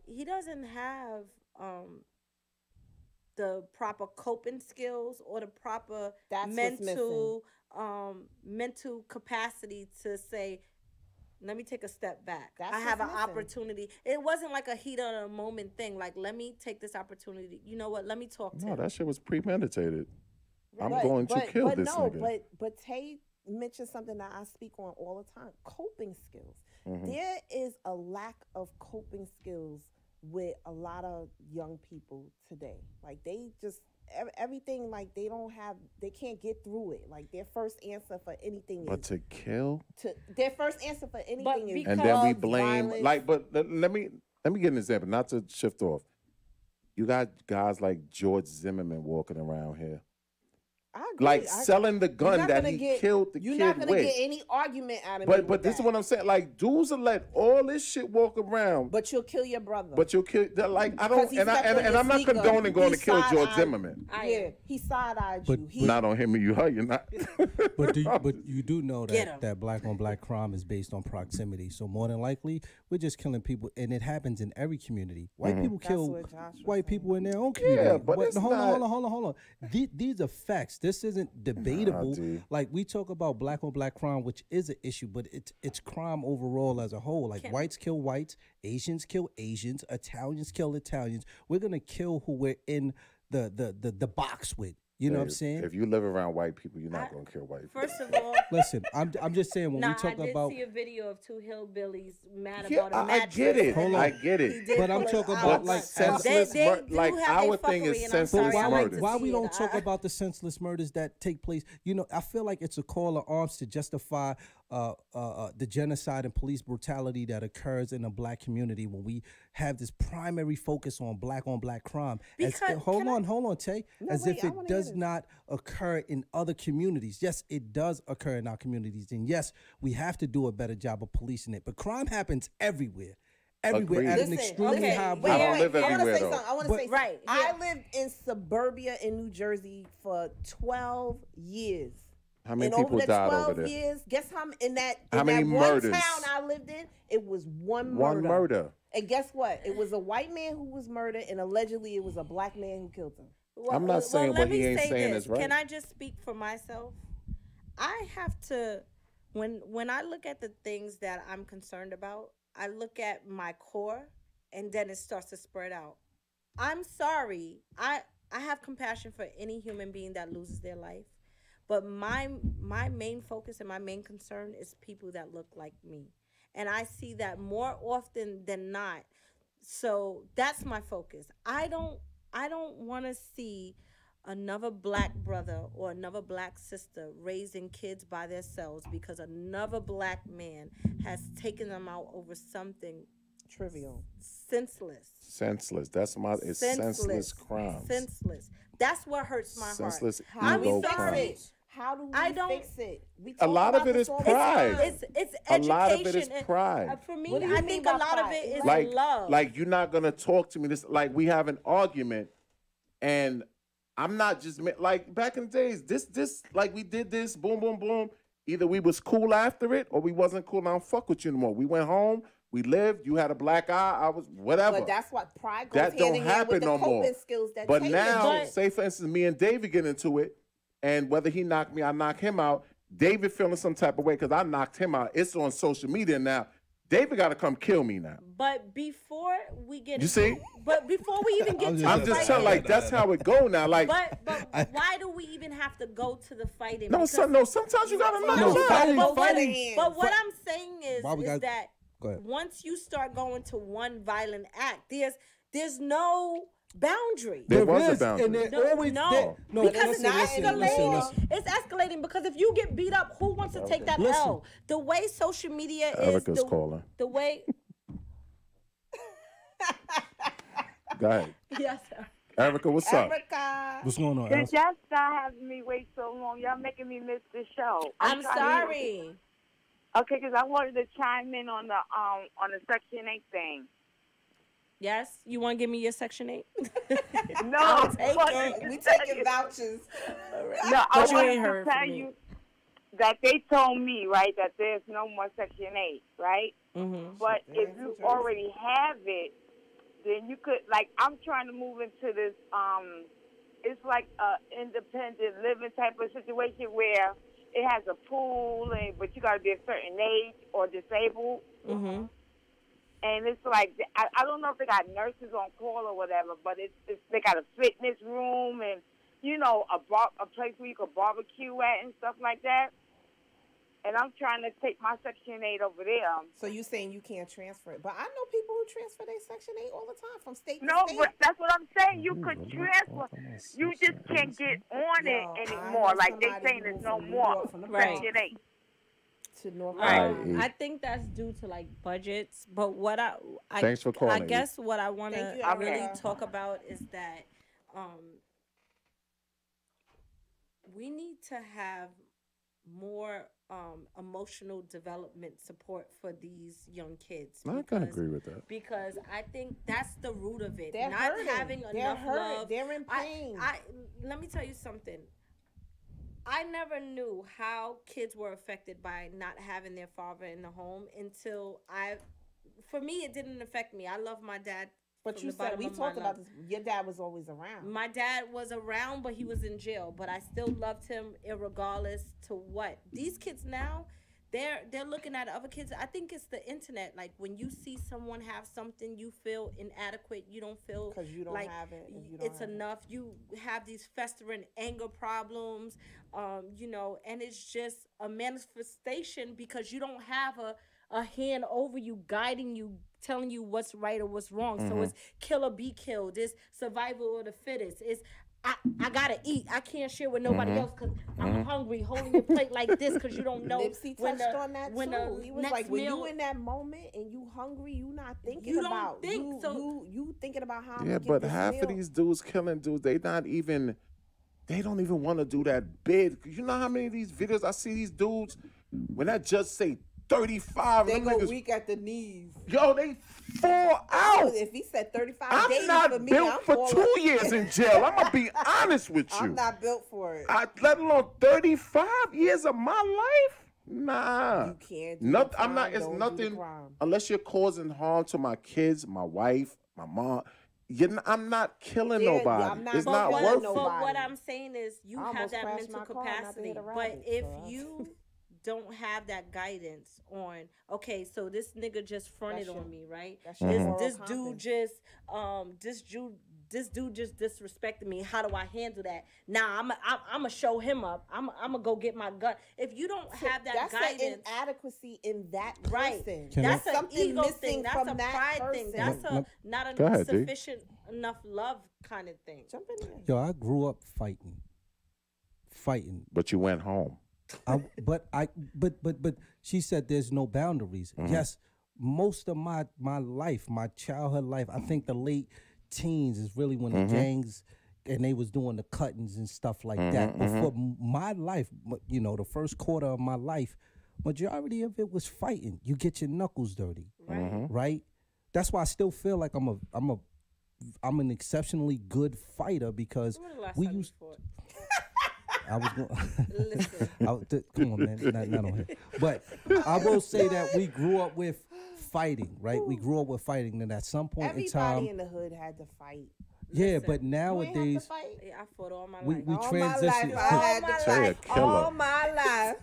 He doesn't have the proper coping skills or the proper That's what's mental capacity to say, let me take a step back. That's I have an what's missing. opportunity. It wasn't like a heat of the moment thing. Like, let me take this opportunity. You know what? Let me talk to No, him. that shit was premeditated. I'm going to kill this nigga. But Tay mentioned something that I speak on all the time: coping skills. Mhm. There is a lack of coping skills with a lot of young people today. Like they just everything, like they can't get through it. Like their first answer for anything But is to kill, their first answer for anything is and then we drugs, blame violence. like. But let me get an example. Not to shift off. You got guys like George Zimmerman walking around here. I agree. Like selling the gun that he killed the you're kid not gonna with. get any argument out of me. But this is what I'm saying. Like dudes will let all this shit walk around. But you'll kill your brother. But you'll kill. Like I don't. 'Cause he And stepped on I'm your not sneaker. condoning going to He kill George side-eyed- Zimmerman. Yeah, he side-eyed But- you. He, Not on him or you, her. You're not. But you do know Get 'em. that black on black crime is based on proximity. So more than likely, we're just killing people, and it happens in every community. White people kill what Josh was white saying. people in their own community. but it's hold not- on. These are facts. This isn't debatable. dude. Like we talk about black on black crime, which is an issue, but it's crime overall as a whole. Like whites kill whites, Asians kill Asians, Italians kill Italians. We're gonna kill who we're in the box with. You know what I'm saying? If you live around white people, you're not gonna kill white people. First of all, Listen, I'm just saying when nah, we talk I did about. see a video of two hillbillies mad Yeah, about a I mattress. get it. Hold on. I get He it. did But I'm pull talking it about, out. like, senseless they murder. do Like have our their thing is fuckery, and I'm senseless sorry, I like murder. to Why see we it. don't talk about the senseless murders that take place? You know, I feel like it's a call to arms to justify the genocide and police brutality that occurs in the black community when we have this primary focus on black crime. Hold on, Tay. No, As wait, if I it wanna hear does this. not occur in other communities. Yes, it does occur in our communities, and yes, we have to do a better job of policing it. But crime happens everywhere. Everywhere Agreed. at an Listen, extremely okay, high wait, rate. I don't wait, live I want to everywhere, say though. something. I want to But- say something. Right, I yeah. lived in suburbia in New Jersey for 12 years. How many and people over the died 12 over there? years, guess how in that How in many that one murders? town I lived in, it was one murder. One murder. And guess what? It was a white man who was murdered, and allegedly it was a black man who killed him. I'm not saying let what he me ain't say saying this. is right. Can I just speak for myself? I have to, when I look at the things that I'm concerned about, I look at my core, and then it starts to spread out. I'm sorry. I have compassion for any human being that loses their life, but my main focus and my main concern is people that look like me, and I see that more often than not. So that's my focus. I don't want to see another black brother or another black sister raising kids by themselves because another black man has taken them out over something Trivial. senseless. Senseless. That's my. It's senseless crimes. Senseless. That's what hurts my Senseless heart. How do ego we fix crimes. it? How do we I don't- fix it? We A talk lot of about it this is all the pride. time. It's A education. lot of it is and, pride. for me, What do you I mean think by a lot of pride? it is Like, love. like you're not gonna talk to me. This like we have an argument, and I'm not just like back in the days. This like we did this. Boom, boom, boom. Either we was cool after it, or we wasn't cool. I don't fuck with you anymore. We went home. We lived. You had a black eye. I was whatever. But that's what pride goes That hand don't in hand with happen the no more. coping skills that But Tay now, mentioned. say for instance, me and David get into it, and whether he knocked me, I knock him out. David feeling some type of way because I knocked him out. It's on social media now. David got to come kill me now. But before we get You see? but before we even get to I'm the just fighting, telling, like that's how it go now. Like, but why do we even have to go to the fighting? no, Because- sometimes you gotta knock No, him out. fighting- but what, fighting- but what I'm saying is Why we got- that Go ahead. once you start going to one violent act, there's no boundary. There was a is, boundary. and there No, always no, there- no, because listen, it's listen, escalating. listen. It's escalating because if you get beat up, who wants to take that Listen. L? The way social media Erica's is calling. the way. Go ahead, Yes, sir. Erica. What's up? Erica. What's going on? Since y'all stop having me wait so long, y'all making me miss the show. I'm trying to hear- sorry. Okay, because I wanted to chime in on the Section 8 thing. Yes, you want to give me your Section 8? No, We taking vouchers. No, I But you wanted ain't to heard tell from me. you that they told me, right, that there's no more Section 8, right? Mm-hmm. But if you already have it, then you could, like, I'm trying to move into this it's like a independent living type of situation where it has a pool, but you got to be a certain age or disabled. Mm-hmm. And it's like, I don't know if they got nurses on call or whatever, but they got a fitness room and, you know, a place where you could barbecue at and stuff like that. And I'm trying to take my Section 8 over there. So you saying you can't transfer it? But I know people who transfer their Section 8 all the time from state to No, state. but that's what I'm saying. You could transfer. You just can't get on it anymore. Like they saying there's no more Section 8. To North I think that's due to like budgets, but what I Thanks for calling. I guess what I want to really talk about is that we need to have more emotional development support for these young kids. I can agree with that. Because I think that's the root of it. They're not hurting. having enough love. They're in pain. Let me tell you something. I never knew how kids were affected by not having their father in the home until for me, it didn't affect me. I love my dad. But you said, we talked about this, your dad was always around. My dad was around, but he was in jail. But I still loved him irregardless to what. These kids now, they're looking at other kids. I think it's the internet. Like when you see someone have something, you feel inadequate. You don't feel because you don't like have it. It's enough. You have these festering anger problems, you know, and it's just a manifestation because you don't have a hand over you, guiding you, telling you what's right or what's wrong. So it's kill or be killed. It's survival of the fittest. It's I gotta eat. I can't share with nobody else because I'm hungry. Holding your plate like this because you don't know. Nipsey touched on that too. He was like, when you in that moment and you hungry, you not thinking about. You thinking about how. Yeah, but half of these dudes killing dudes, they don't even want to do that bid. You know how many of these videos I see these dudes when that judge say 35, they go weak at the knees. Yo, they fall out. If he said 35 days I'm not for me, built for 2 years in jail. I'm gonna be honest with you. I'm not built for it. Let alone 35 years of my life. Nah, you can't. I'm not. It's nothing unless you're causing harm to my kids, my wife, my mom. I'm not killing nobody. It's not worth it. But what I'm saying is, you have that mental capacity. But if you don't have that guidance on, okay, so this nigga just fronted on me, right? This dude just disrespected me. How do I handle that? Now I'm gonna show him up. I'm gonna go get my gun. If you don't have that guidance, an inadequacy in that person. Right. That's an ego thing. That's a pride thing. That's not a sufficient enough love kind of thing. Jump in there. Yo, I grew up fighting. But you went home. But she said there's no boundaries. Yes, most of my life, my childhood life, I think the late teens is really when the gangs and they was doing the cuttings and stuff like that. But for my life, you know, the first quarter of my life, majority of it was fighting. You get your knuckles dirty, right? That's why I still feel like I'm an exceptionally good fighter because we used. I was going. Come on, man, not on here. But I will say that we grew up with fighting, right? We grew up with fighting, and at some point in time, everybody in the hood had to fight. Yeah, but nowadays, I fought all my life. We transitioned. All my life.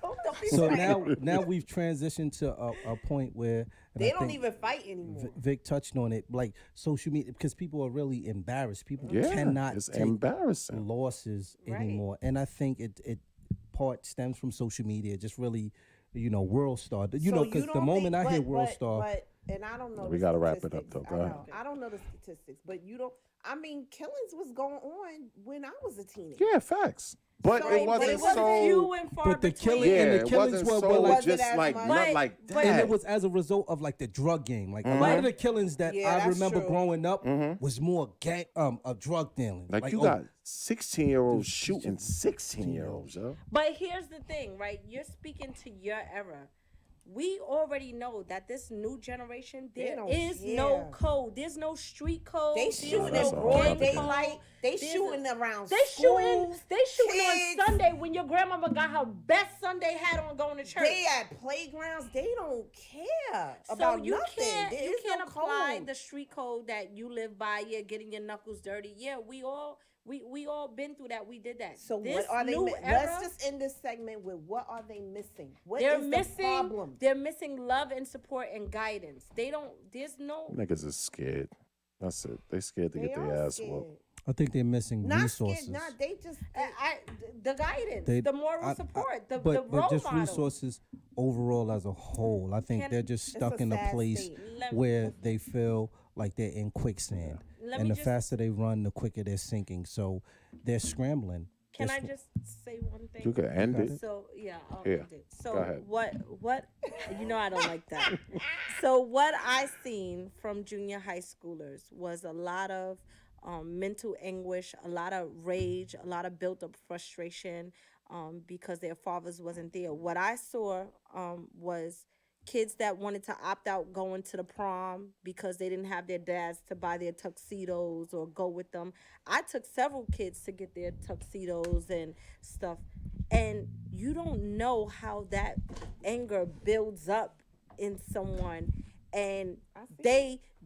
So now we've transitioned to a point where they don't even fight anymore. Vic touched on it, like social media, because people are really embarrassed. People cannot take losses anymore, and I think it part stems from social media. Just really, World Star. Because the moment I hear World Star, and I don't know. We got to wrap it up, though. Go ahead. I don't know the statistics, but killings was going on when I was a teenager. Yeah, facts. But it wasn't so few and far but the between. killings were so just like not like that. And it was as a result of like the drug game. Like a lot of the killings that I remember growing up was more gang drug dealing. Like you got 16-year-olds shooting 16-year-olds, yo. But here's the thing, right? You're speaking to your era. We already know that this new generation, there is no code. There's no street code. They shooting in broad daylight. They shooting around They shooting schools, on kids. Sunday when your grandmama got her best Sunday hat on going to church. They at playgrounds. They don't care So about you nothing. can't There you is can't no apply code. the street code that you live by. Yeah, getting your knuckles dirty. Yeah, we all been through that. We did that. So this what are they? new Let's era, just end this segment with what are they missing? What they're is missing. the problem? They're missing love and support and guidance. They don't. There's no. Niggas is scared. That's it. They scared to They get are their ass scared. whooped. I think they're missing Not resources. scared. Not they just. The guidance, They- the moral support, the but role just model. resources overall as a whole. I think Can- they're just It's stuck a in a sad place state. where they feel like they're in quicksand. Let And me the just- faster they run, the quicker they're sinking. So they're scrambling. Can They're I just say one thing? You can end it. So yeah, I'll Yeah, end it. So go ahead. what you know I don't like that. So what I seen from junior high schoolers was a lot of mental anguish, a lot of rage, a lot of built up frustration because their fathers wasn't there. What I saw was kids that wanted to opt out going to the prom because they didn't have their dads to buy their tuxedos or go with them. I took several kids to get their tuxedos and stuff. And you don't know how that anger builds up in someone, and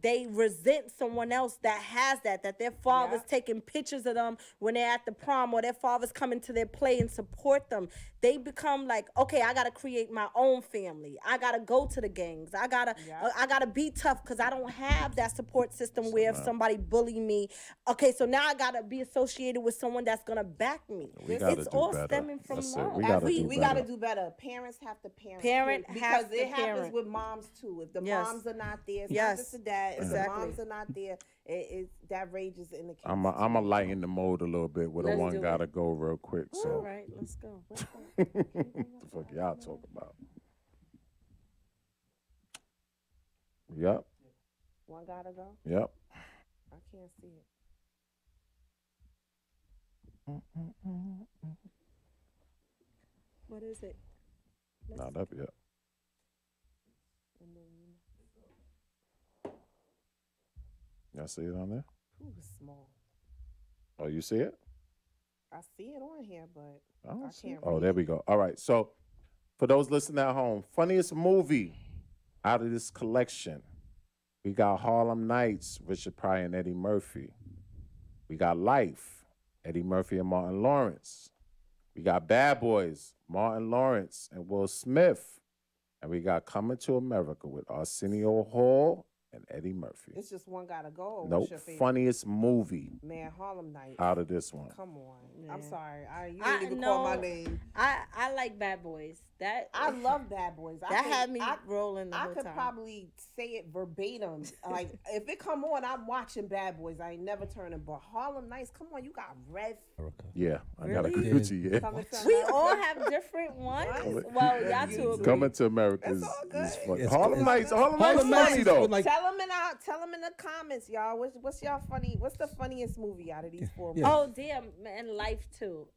they resent someone else that has that their father's taking pictures of them when they're at the prom, or their father's coming to their play and support them. They become like, okay, I gotta create my own family. I gotta go to the gangs. I gotta be tough because I don't have that support system where if somebody bully me, okay, so now I gotta be associated with someone that's gonna back me. We gotta It's do all better. stemming from That's it. love. We gotta do We better. gotta do better. Parents have to parent. Parent because has it to happens parent. with moms too. If the Yes. moms are not there, it's Yes. not just the dad. If Exactly. the moms are not there, that rages in the kids. I'm a lighten the mode a little bit with a Let's one do gotta go real quick. All So right, let's go. the fuck y'all talk about? Yep. One gotta go. Yep. I can't see it. What is it? Not up yet. Y'all see it on there? Ooh, it's small. Oh, you see it? I see it on here, but I don't I see can't it. Oh, read there it. we go. All right. So, for those listening at home, funniest movie out of this collection, we got Harlem Nights, Richard Pryor and Eddie Murphy. We got Life, Eddie Murphy and Martin Lawrence. We got Bad Boys, Martin Lawrence and Will Smith. And we got Coming to America with Arsenio Hall and Eddie Murphy. it's just one gotta go. Nope. What's your favorite? Funniest movie Man, Harlem Nights. out of this one. Come on. I'm Man. sorry. You I didn't even call my know. name. I like Bad Boys. I love Bad Boys. that had me rolling the I whole could time. probably say it verbatim. Like if it come on, I'm watching Bad Boys. I ain't never turning. But Harlem Nights, come on, you got Red. Yeah, I gotta Really? agree with you. Yeah. Coming to We America. all have different ones. What? Well, y'all You two too. agree. Coming to America That's is, all good. is funny. It's Harlem good. Nights, Harlem Nights Harlem is Nights funny is though. like- Tell them in the comments, y'all. What's y'all funny? What's the funniest movie out of these four? Yeah. movies? Oh damn, and Life too.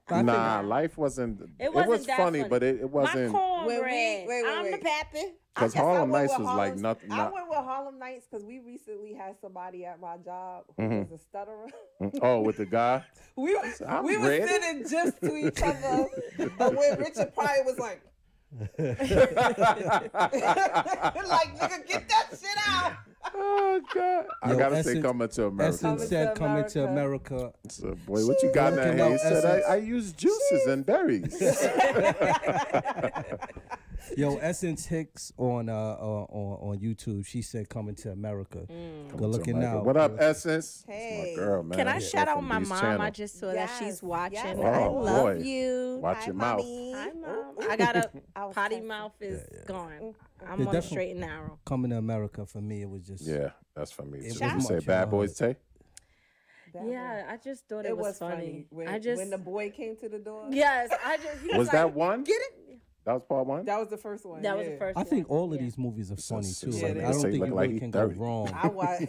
Nah, Life wasn't. It It wasn't was that funny, funny. but it wasn't. My cornbread. Wait, I'm the wait. pappy. Because I guess I Harlem went Nights with was like Harlem- nothing. I went with Harlem Nights because we recently had somebody at my job who Mhm. was a stutterer. Oh, with the guy. We I'm were ready. sitting just to each other, but when Richard Pryor was like, like nigga, get that shit out. Oh God! I Yo, gotta say, Essence- Coming to America. Essence Coming said to coming to America. America. So, boy, what you got in that Looking hand? He out said, Essence. I use juices and berries. Yo, Essence Hicks on YouTube. She said coming to America. Coming Good to looking America. out. What up, Essence? Hey. That's my girl, man. Can I Yeah, shout out from my Beast mom? Channel. I just saw that Yes, she's watching. yes. I Oh, love boy. you. Watch Hi, your mouth. mommy. Hi, mom. Ooh, I got a I was potty texting. mouth is gone. I'm Yeah, on a definitely. straight and narrow. Coming to America for me, it was just Yeah, that's for me. It too. was You say much Bad in Boys, Tay? That Yeah, I just thought it was was funny. When, I just when the boy came to the door. yes, I just he Was like, that one? Get it? That was part one? That was the first one. That was yeah. the first. I think one. all of Yeah. these movies are funny too. Yeah, Like, they I don't say think look you like really he can 30. go wrong. I was.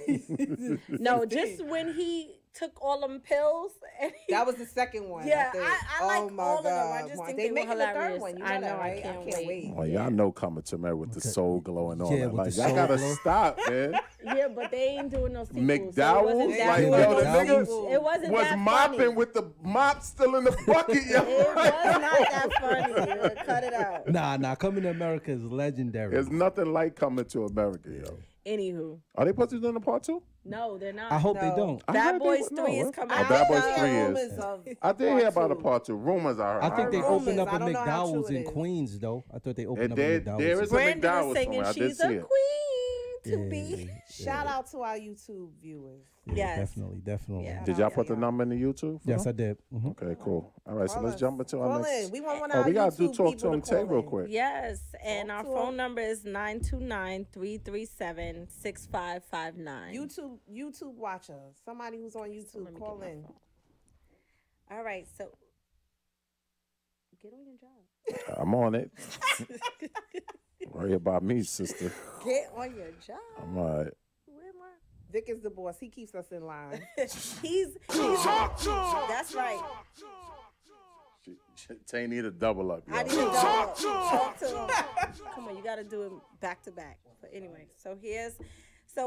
No, just when he took all them pills. And That was the second one. Yeah, think. I like all of them. I just think they were making hilarious. the third one. You know I know, that, right? I can't wait. Well, y'all know Coming to America with the soul glow and all Yeah, that. with Like, the y'all gotta soul glow. stop, man. Yeah, but they ain't doing no sequels. McDowell's, So like, it yo, wasn't the that nigga funny. It wasn't was that mopping funny. with the mop still in the bucket, yo. It was not that funny. Cut it out. Nah, Coming to America is legendary. There's nothing like Coming to America, yo. Anywho, Are they supposed to be doing a part 2? no, they're not. I hope they No. don't. I Bad heard they Boys would- 3 is no, coming Oh, out. Bad Boys I 3 hear is. rumors of I did part hear about a 2. part 2. Rumors I heard. I think they rumors. opened up I a don't know how true McDowell's it in is. Queens, though. I thought they opened up a there McDowell's. is a Brandon McDowell's is singing somewhere. I did she's see a it. queen to Yeah, be. Shout out to our YouTube viewers. Yes. Definitely. Yeah. Did y'all put the number in the YouTube? for Yes, them? I did. Mhm. Okay, cool. All right, so Call let's us. jump into our Call next. in. We want one Oh, of we our gotta do YouTube talk to people him to Tay call real in. quick. Yes, and Talk our to phone 'em. number is 929-337-6559. YouTube watcher. Somebody who's on YouTube, Let me call get my in. phone. All right, so get on your job. I'm on it. Worry about me, sister. Get on your job. I'm all right. Where am I? Vic is the boss. He keeps us in line. He's that's right. Tay need a double up. I Yo. need to talk to him. Come on, you got to do it back to back. But anyway, so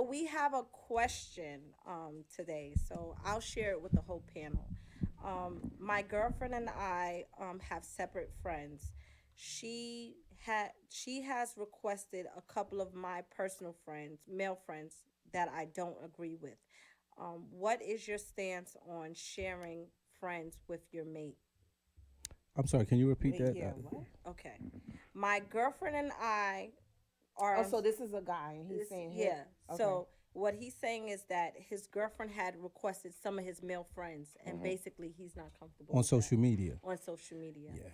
we have a question today. So I'll share it with the whole panel. My girlfriend and I have separate friends. She has requested a couple of my personal friends, male friends, that I don't agree with. What is your stance on sharing friends with your mate? I'm sorry, can you repeat that? Yeah, what? Okay. My girlfriend and I are. Oh, so this is a guy, and he's saying, his- yeah. Okay. So what he's saying is that his girlfriend had requested some of his male friends, and basically he's not comfortable On with social media. that. On social media. Yeah.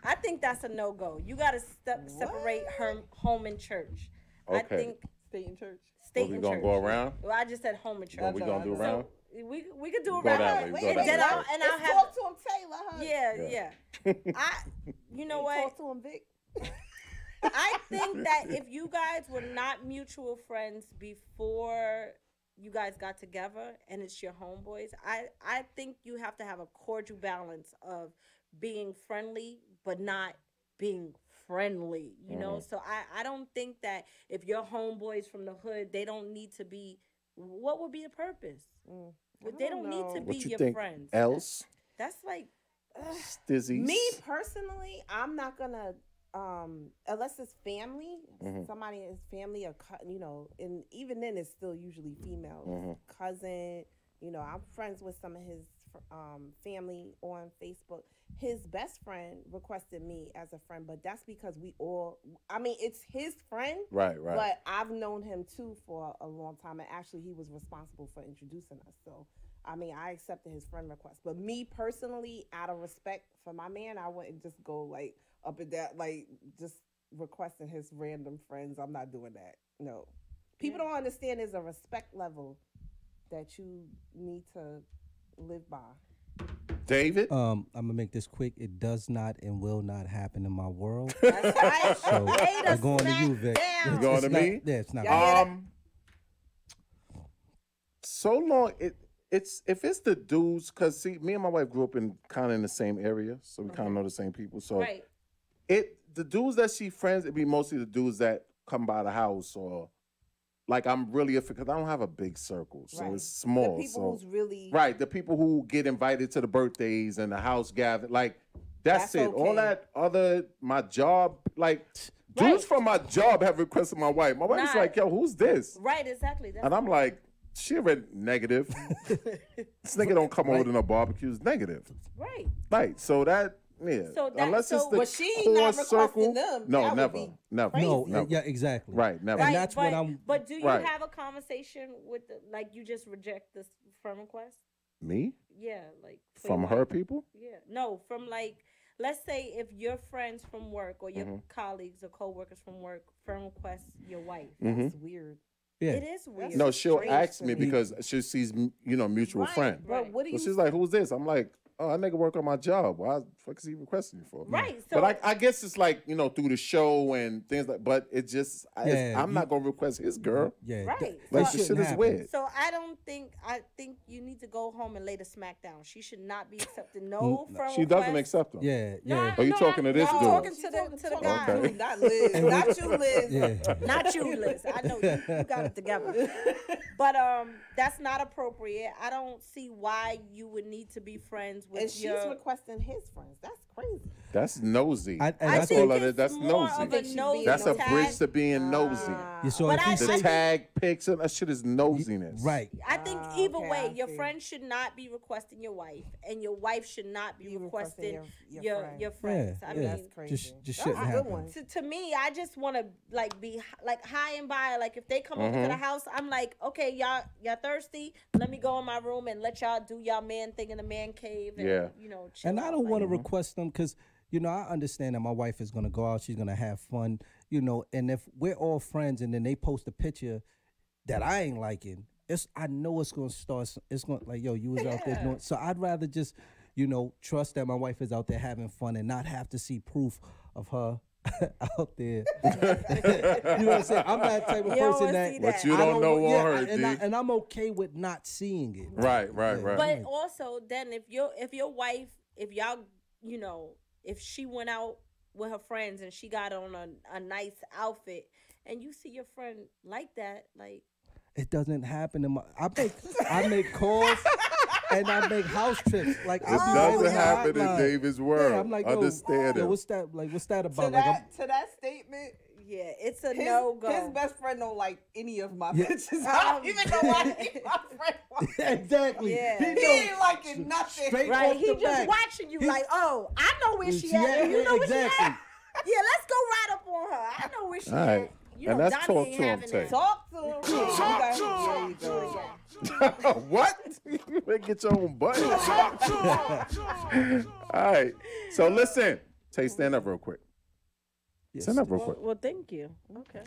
I think that's a no go. You got to separate her home and church. I Okay. think State and church. state we and gonna church. go around? Well, I just said home and church. What we gonna do So, around? We could do Go it that right. way, Wait, go that wait, Then way. I'll Let's have talk to him, Taylor. Huh? yeah. You know what? Talk to him, Vic. I think that if you guys were not mutual friends before you guys got together and it's your homeboys, I think you have to have a cordial balance of being friendly but not being friendly, you know? So I don't think that if your homeboys from the hood, they don't need to be, what would be the purpose? They don't need to be What you your think friends. else? That's like, Stizzies. Me personally, I'm not gonna unless it's family, somebody is family or and even then it's still usually female cousin. You know, I'm friends with some of his family on Facebook. His best friend requested me as a friend, but that's because it's his friend. Right. But I've known him too for a long time, and actually he was responsible for introducing us. So, I accepted his friend request. But me personally, out of respect for my man, I wouldn't just go like up and down, like just requesting his random friends. I'm not doing that. No. People don't understand there's a respect level that you need to live by. David? I'm gonna make this quick. It does not and will not happen in my world. that's right. So I'm going to you, Vic. down. It's Going to not- me? Yeah, it's not. So long it's if it's the dudes, cause see, me and my wife grew up in kind of in the same area, so we kind of know the same people. So Right. the dudes that she friends, it'd be mostly the dudes that come by the house or like I'm really because I don't have a big circle, so Right. it's small. The people so who's really right, the people who get invited to the birthdays and the house gather, like that's it. okay. All that other my job, like Right. dudes from my job have requested my wife. My wife's Nah. like, yo, who's this? Right, exactly. That's And I'm like, she already negative. This nigga don't come over to no barbecues. Negative. right. Right. So that, yeah. So that- Unless so- it's the But she core not requesting circle. them. No, That would never. be Never. No, never. yeah, exactly. Right, never. And Right, that's what I'm. But do you Right. have a conversation with like you just reject this friend request? Me? Yeah, like for From your her wife. people? Yeah, no, from like let's say if your friends from work or your colleagues or coworkers from work friend requests your wife. That's weird. Yeah. It is weird. No, she'll strange ask to me me. because she sees, mutual Right. friend. But what do So you she's like, who's this? I'm like, oh, that nigga work on my job. Why the fuck is he requesting me for? Right. So But I guess it's like, you know, through the show and things like, but it just, I'm not going to request his girl. Yeah, Right. Like, So- the shit is weird. So I think you need to go home and lay the smack down. She should not be accepting no friend She doesn't requests. accept them. Yeah, No, yeah. Are you no, talking to this I'm dude? talking to the guy. Okay. Not Liz. Not you, Liz. Yeah. Not you, Liz. I know you got it together. But that's not appropriate. I don't see why you would need to be friends with And she's your. requesting his friends. That's crazy. That's nosy. And That's think all of it's it. That's more nosy. of a nosy That's a tag. bridge to being nosy. Yeah, so But if I- you The say tag pics and that shit is nosiness. right, I think either okay, way, I your see. friend should not be requesting your wife, and your wife should not be You requesting requesting your friend. friends. Yeah, I yeah. mean, That's crazy. just That's shouldn't a good happen. one. to me, I just want to like be like high and by. Like if they come over to the house, I'm like, okay, y'all thirsty? Let me go in my room and let y'all do y'all man thing in the man cave. And, Yeah. you know, chill And I out, don't want to like- request them because, you know, I understand that my wife is going to go out. She's going to have fun, you know. And if we're all friends and then they post a picture that I ain't liking, I know it's going to start. It's going to like, yo, you was out there doing. So I'd rather just, you know, trust that my wife is out there having fun and not have to see proof of her out there. You know what I'm saying? I'm that type of You don't person wanna that. see But that. you I don't know yeah, on her, and I'm okay with not seeing it. Right. But also, then if your wife, if y'all, you know, if she went out with her friends and she got on a nice outfit, and you see your friend like that, like It doesn't happen in my. I make calls and I make house trips. Like It I be doesn't waiting happen in hotline. David's world. Yeah, I'm like, yo, Understand yo, it. what's that? Like, what's that about? To Like, to that statement, yeah, it's a his, no go. his best friend don't like any of my Yeah. bitches. I don't even know why he's my friend. exactly. Yeah. He, He knows ain't liking nothing. straight Right, off he the just back. watching you He- like, oh, I know where she Yeah, at. You know where exactly. she at? Yeah, let's go right up on her. I know where she All right. at. You And know, let's Donnie talk ain't to him, having Tay. that. Talk to him. There you go. What? You better get your own butt. All right. So listen. Tay, stand up real quick. Yes. Stand up real quick. Well, thank you. Okay.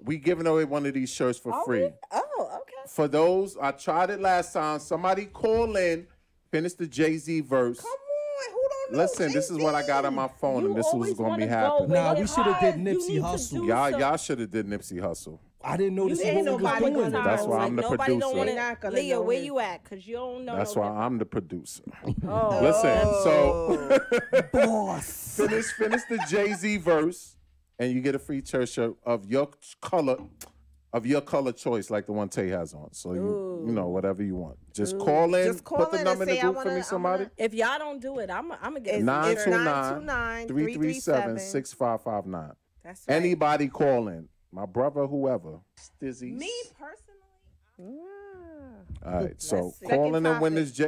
We giving away one of these shirts for Are free. we? Oh, okay. For those, I tried it last time. Somebody call in, finish the Jay-Z verse. Come on, who don't know? Listen, this is what I got on my phone, You and this was always going to be wanna go happening. with Nah, it we shoulda did hard. You Nipsey need to Hussle. do Y'all some- should have did Nipsey Hussle. I didn't know this is ain't what we was nobody doing. gonna That's why Like, I'm the nobody don't producer. want They not gonna Leah, know where his. you at? Because you don't know. That's no why different. I'm the producer. Oh, Listen, so Boss. finish the Jay-Z verse, and you get a free shirt of your color choice, like the one Tay has on. So you know whatever you want. Just call in. Just call put the in number and in the say, I group for wanna- me, I somebody. If y'all don't do it, I'm gonna get It's 929 337 929-337. 6559. That's right. Anybody call in. My brother, whoever. Stizzy. Me personally. All right, so Let's see. call in Second and win this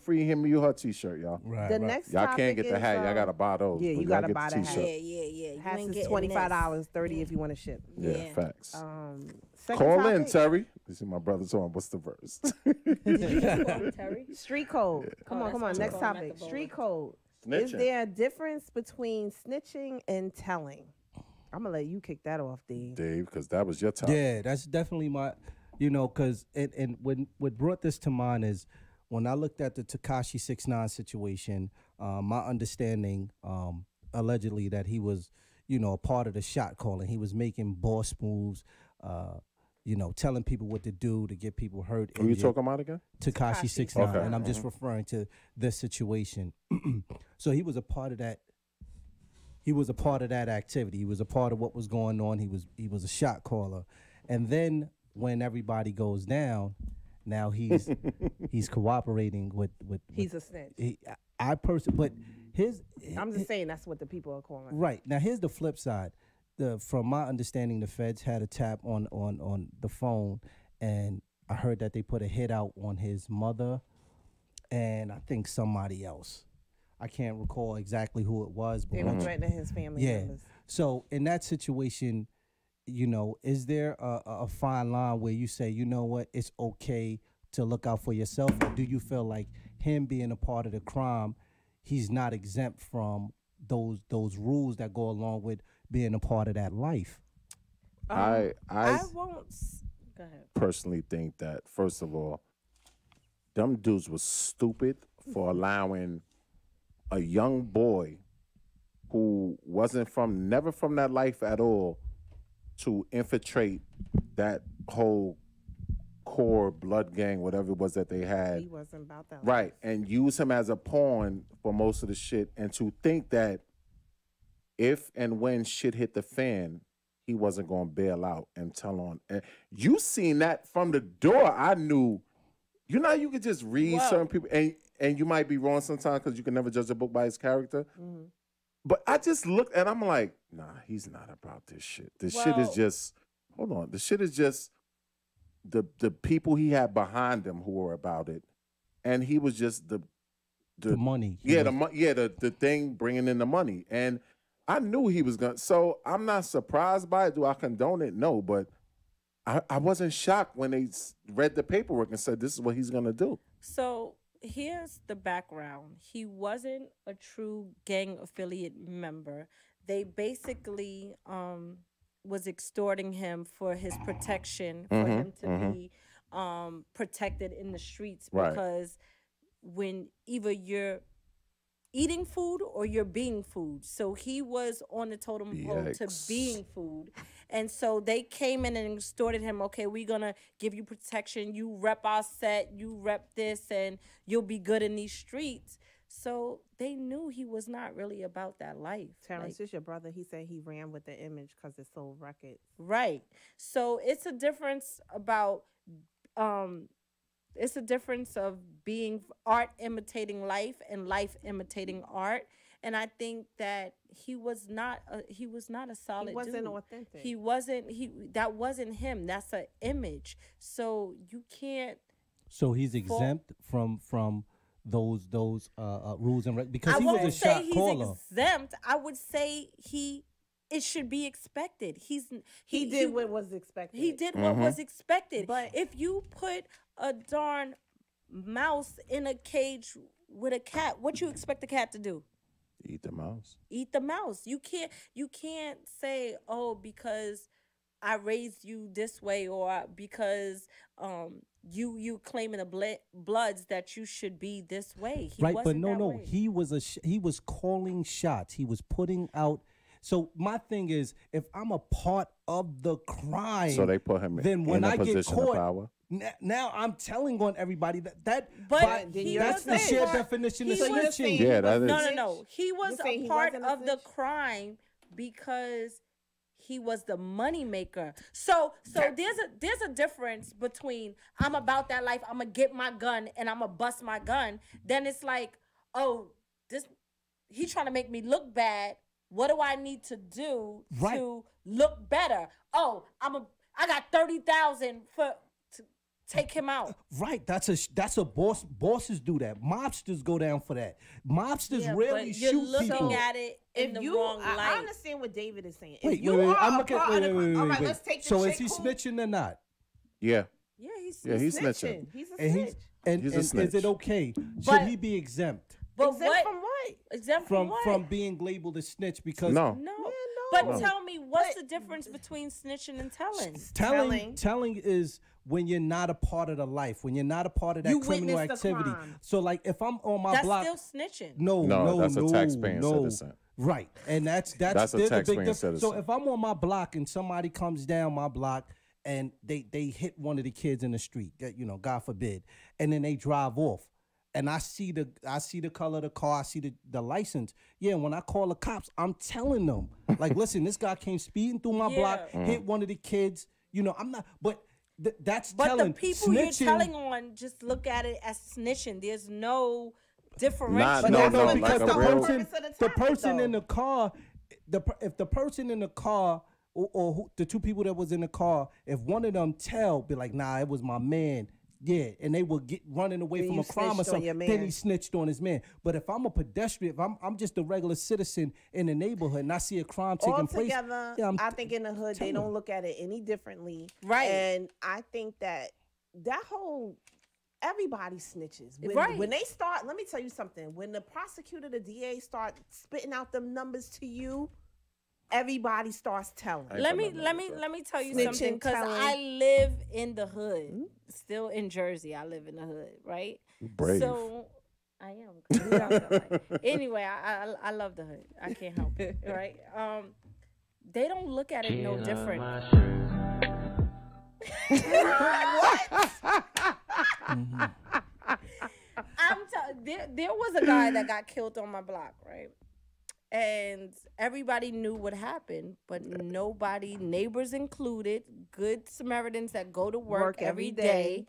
free him you her t-shirt, y'all. Right, The right. next Y'all topic can't get the is, hat. Y'all gotta buy those. yeah, but you y'all gotta get buy the the t-shirt. Yeah. You Hats ain't is getting $25, $30 if you want to ship. Yeah, Yeah. facts. Second Call in, topic, Terry. You see my brother's on. What's the verse? this. Terry. Street code. Come Oh, on, come that's on. Next what I'm at topic. the Street bowling. code. Is Snitching. there a difference between snitching and telling? I'm gonna let you kick that off, D. Dave, because that was your top. Yeah, that's definitely my, you know, because and what brought this to mind is when I looked at the Tekashi 6ix9ine situation, my understanding, allegedly that he was, you know, a part of the shot calling. He was making boss moves, you know, telling people what to do to get people hurt. Who you injured. talking about again? Tekashi 6ix9ine, Okay. and I'm just referring to this situation. So he was a part of that. He was a part of that activity. He was a part of what was going on. He was a shot caller, and then when everybody goes down, now he's cooperating with He's a snitch. I personally, but his I'm just saying that's what the people are calling. right now. Here's the flip side. From my understanding, the feds had a tap on the phone, and I heard that they put a hit out on his mother, and I think somebody else. I can't recall exactly who it was, but They were threatening his family yeah. members. So in that situation, you know, is there a fine line where you say, you know what, it's okay to look out for yourself, or do you feel like him being a part of the crime, he's not exempt from those rules that go along with being a part of that life? I won't. Go ahead. personally think that, first of all, them dudes was stupid for allowing a young boy who wasn't never from that life at all to infiltrate that whole core blood gang, whatever it was that they had. He wasn't about that. Right. And use him as a pawn for most of the shit. And to think that if and when shit hit the fan, he wasn't going to bail out and tell on. And you seen that from the door. I knew, you know, you could just read certain people and you might be wrong sometimes because you can never judge a book by its character. Mm-hmm. But I just looked and I'm like, nah, he's not about this shit. This shit is just, hold on. The shit is just the people he had behind him who were about it. And he was just the money. The thing bringing in the money. And I knew he was going to. So I'm not surprised by it. Do I condone it? No, but I wasn't shocked when they read the paperwork and said, this is what he's going to do. So here's the background. He wasn't a true gang affiliate member. They basically was extorting him for his protection, for him to be protected in the streets, because when either you're eating food or you're being food. So he was on the totem pole to being food. And so they came in and extorted him. Okay, we're going to give you protection. You rep our set, you rep this, and you'll be good in these streets. So they knew he was not really about that life. Terrence is your brother. He said he ran with the image because it sold records. Right. So it's a difference about it's a difference of being art imitating life and life imitating art. And I think that he was not a solid dude. He wasn't authentic. He wasn't that wasn't him. That's an image. So you can't. So he's exempt from those rules and because he was a shot caller. I won't say he's exempt. I would say it should be expected. He did what was expected. He did what was expected. But if you put a darn mouse in a cage with a cat, what you expect the cat to do? Eat the mouse. Eat the mouse. You can't say, oh, because I raised you this way, or because you claiming the bloods that you should be this way. He wasn't but no, way. he was calling shots. He was putting out. So my thing is, if I'm a part of the crime, so they put him then when in a I get position caught, of power. Now I'm telling on everybody that But that's the shared definition of snitching. Yeah, that is. No. He was a part of the crime because he was the money maker. So there's a difference between I'm about that life, I'm gonna get my gun and I'm gonna bust my gun. Then it's like, oh, he's trying to make me look bad. What do I need to do to look better? Oh, I got 30,000 to take him out. Right. That's a boss. Bosses do that. Mobsters go down for that. Mobsters rarely shoot people. You're looking at it in the wrong light. I understand what David is saying. Wait, I'm looking at all right, let's take the So is he snitching or not? Yeah. Yeah, he's snitching. He's a snitch. And He's a snitch. is it okay? Should he be exempt? But exempt from what? Exempt from what? From being labeled a snitch because no. But tell me, what's the difference between snitching and telling? Telling is when you're not a part of the life, when you're not a part of that criminal activity. So like if I'm on my block, that's still snitching. No, that's a taxpaying citizen. Right, and that's a taxpaying citizen. So if I'm on my block and somebody comes down my block and they hit one of the kids in the street, God forbid, and then they drive off. And I see the color of the car, I see the license. Yeah, when I call the cops, I'm telling them, like, listen, this guy came speeding through my block, hit one of the kids. I'm not, but that's telling. But the people snitching, you're telling on just look at it as snitching. There's no differential. Because the person though. in the car, if the person in the car or the two people that was in the car, if one of them be like, nah, it was my man. Yeah, and they will get running away from a crime or something. Then he snitched on his man. But if I'm a pedestrian, if I'm just a regular citizen in the neighborhood and I see a crime taking place, I think in the hood they don't look at it any differently. Right. And I think that whole everybody snitches. When they start, let me tell you something. When the prosecutor, the DA start spitting out them numbers to you, everybody starts telling. Let me tell you something, because I live in the hood, still in Jersey. I live in the hood, right? Brave. So I am. 'Cause we out there, like, anyway, I love the hood. I can't help it. Right? They don't look at it no different. There was a guy that got killed on my block, right? And everybody knew what happened, but nobody, neighbors included, good Samaritans that go to work every day,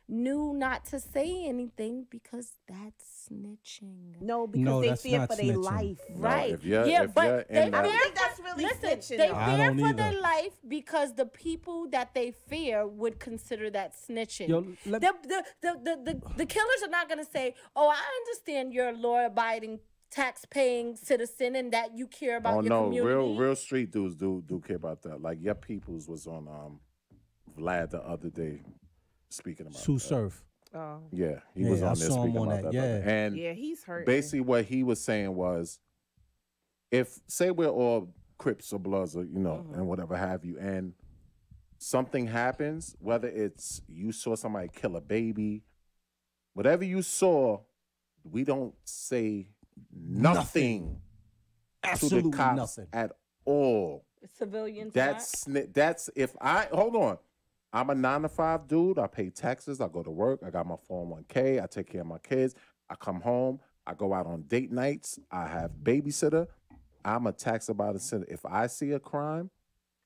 knew not to say anything because that's snitching. No, because they fear for their life. Right. No, yeah, but they I don't think that's really snitching. They I fear don't for either. their life because the people that they fear would consider that snitching. Yo, the killers are not going to say, oh, I understand you're a law-abiding, tax-paying citizen and that you care about your community. Real street dudes do care about that. Like, your peoples was on Vlad the other day speaking about Sue Surf. Oh. Yeah, he was on there speaking about that. Yeah. And yeah, he's hurt. Basically what he was saying was, if, say we're all Crips or Bloods or, you know, and whatever have you, and something happens, whether it's you saw somebody kill a baby, whatever you saw, we don't say nothing Absolutely to the cops nothing at all. Civilians. That's if I hold on. I'm a 9-to-5 dude. I pay taxes. I go to work. I got my 401k. I take care of my kids. I come home. I go out on date nights. I have babysitter. I'm a tax about a. If I see a crime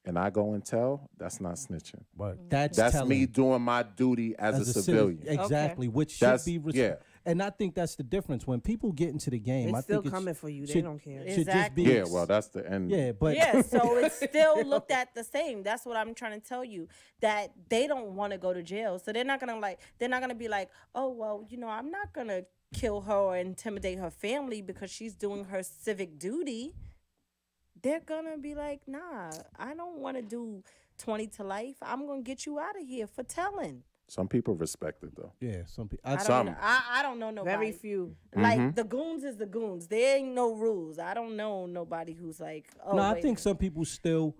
and I go and tell, that's not snitching. But that's me doing my duty as a civilian. Exactly, which should be respected. And I think that's the difference. When people get into the game, I still think coming for you. They don't care. Exactly. Yeah, well, that's the end. Yeah, but so it's still looked at the same. That's what I'm trying to tell you. That they don't want to go to jail, so they're not gonna be like, oh well, you know, I'm not gonna kill her or intimidate her family because she's doing her civic duty. They're gonna be like, nah, I don't want to do 20 to life. I'm gonna get you out of here for telling. Some people respect it though. Yeah, some people. I don't know nobody. Very few. Like the goons is the goons. There ain't no rules. I don't know nobody who's like. Oh, no, I think some people still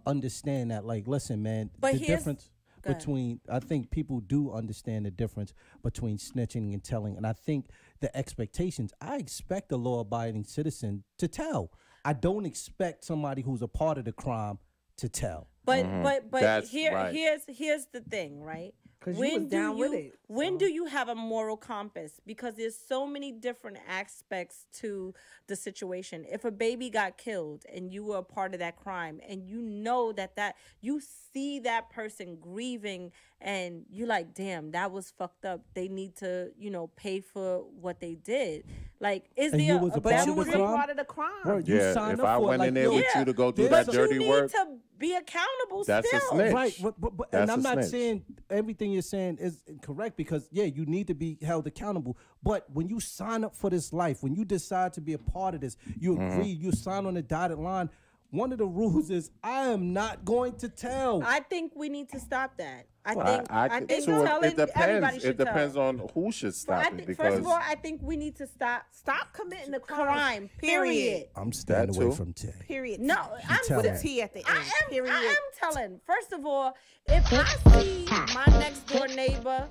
understand that. Like, listen, man, the difference between. I think people do understand the difference between snitching and telling, and I think the expectations. I expect a law-abiding citizen to tell. I don't expect somebody who's a part of the crime to tell. But That's here's the thing, right? Because you was down with it. When do you have a moral compass? Because there's so many different aspects to the situation. If a baby got killed and you were a part of that crime and you know that you see that person grieving and you're like, damn, that was fucked up. They need to, you know, pay for what they did. Like, is and there you was a part of the crime? Part of the crime. Right, you signed if up I for went it, in there with you to go do that dirty work, you need to be accountable. That's still. a snitch. Right, but That's and I'm a not snitch. saying everything you're saying is correct because, yeah, you need to be held accountable. But when you sign up for this life, when you decide to be a part of this, you agree, you sign on the dotted line. One of the rules is I am not going to tell. I think we need to stop that. I think it everybody depends. should It depends on who should stop it. Because first of all, I think we need to stop committing the crime. Period. I'm staying That away too. from Tay. Period. No, I'm tell with that. T at the end. I am telling. First of all, if I see my next door neighbor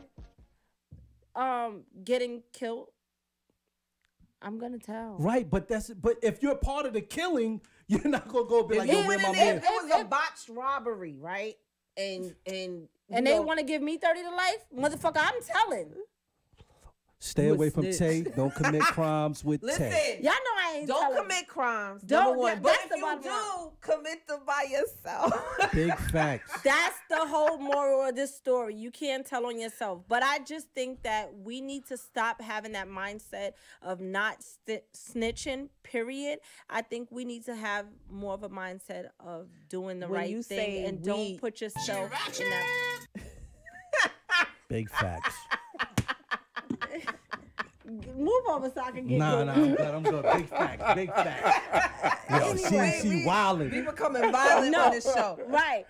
getting killed, I'm gonna tell. Right, but if you're part of the killing, you're not gonna go be like, yo, where my man? If it was a botched robbery, right? And they want to give me 30 to life, motherfucker, I'm telling. Stay away from Tay. Don't commit crimes with Listen, Tay. Y'all know I ain't don't telling. commit crimes. Don't- Number one. But that's if the you bottom do, line. commit them by yourself. Big facts. That's the whole moral of this story. You can't tell on yourself. But I just think that we need to stop having that mindset of not snitching, period. I think we need to have more of a mindset of doing the When right you thing say and we- don't put yourself in that. Big facts. Move over so I can get Nah, good. I'm good. Big facts. Big facts. Yo, Anyway, she we wildin'. becoming violent on this show. Right.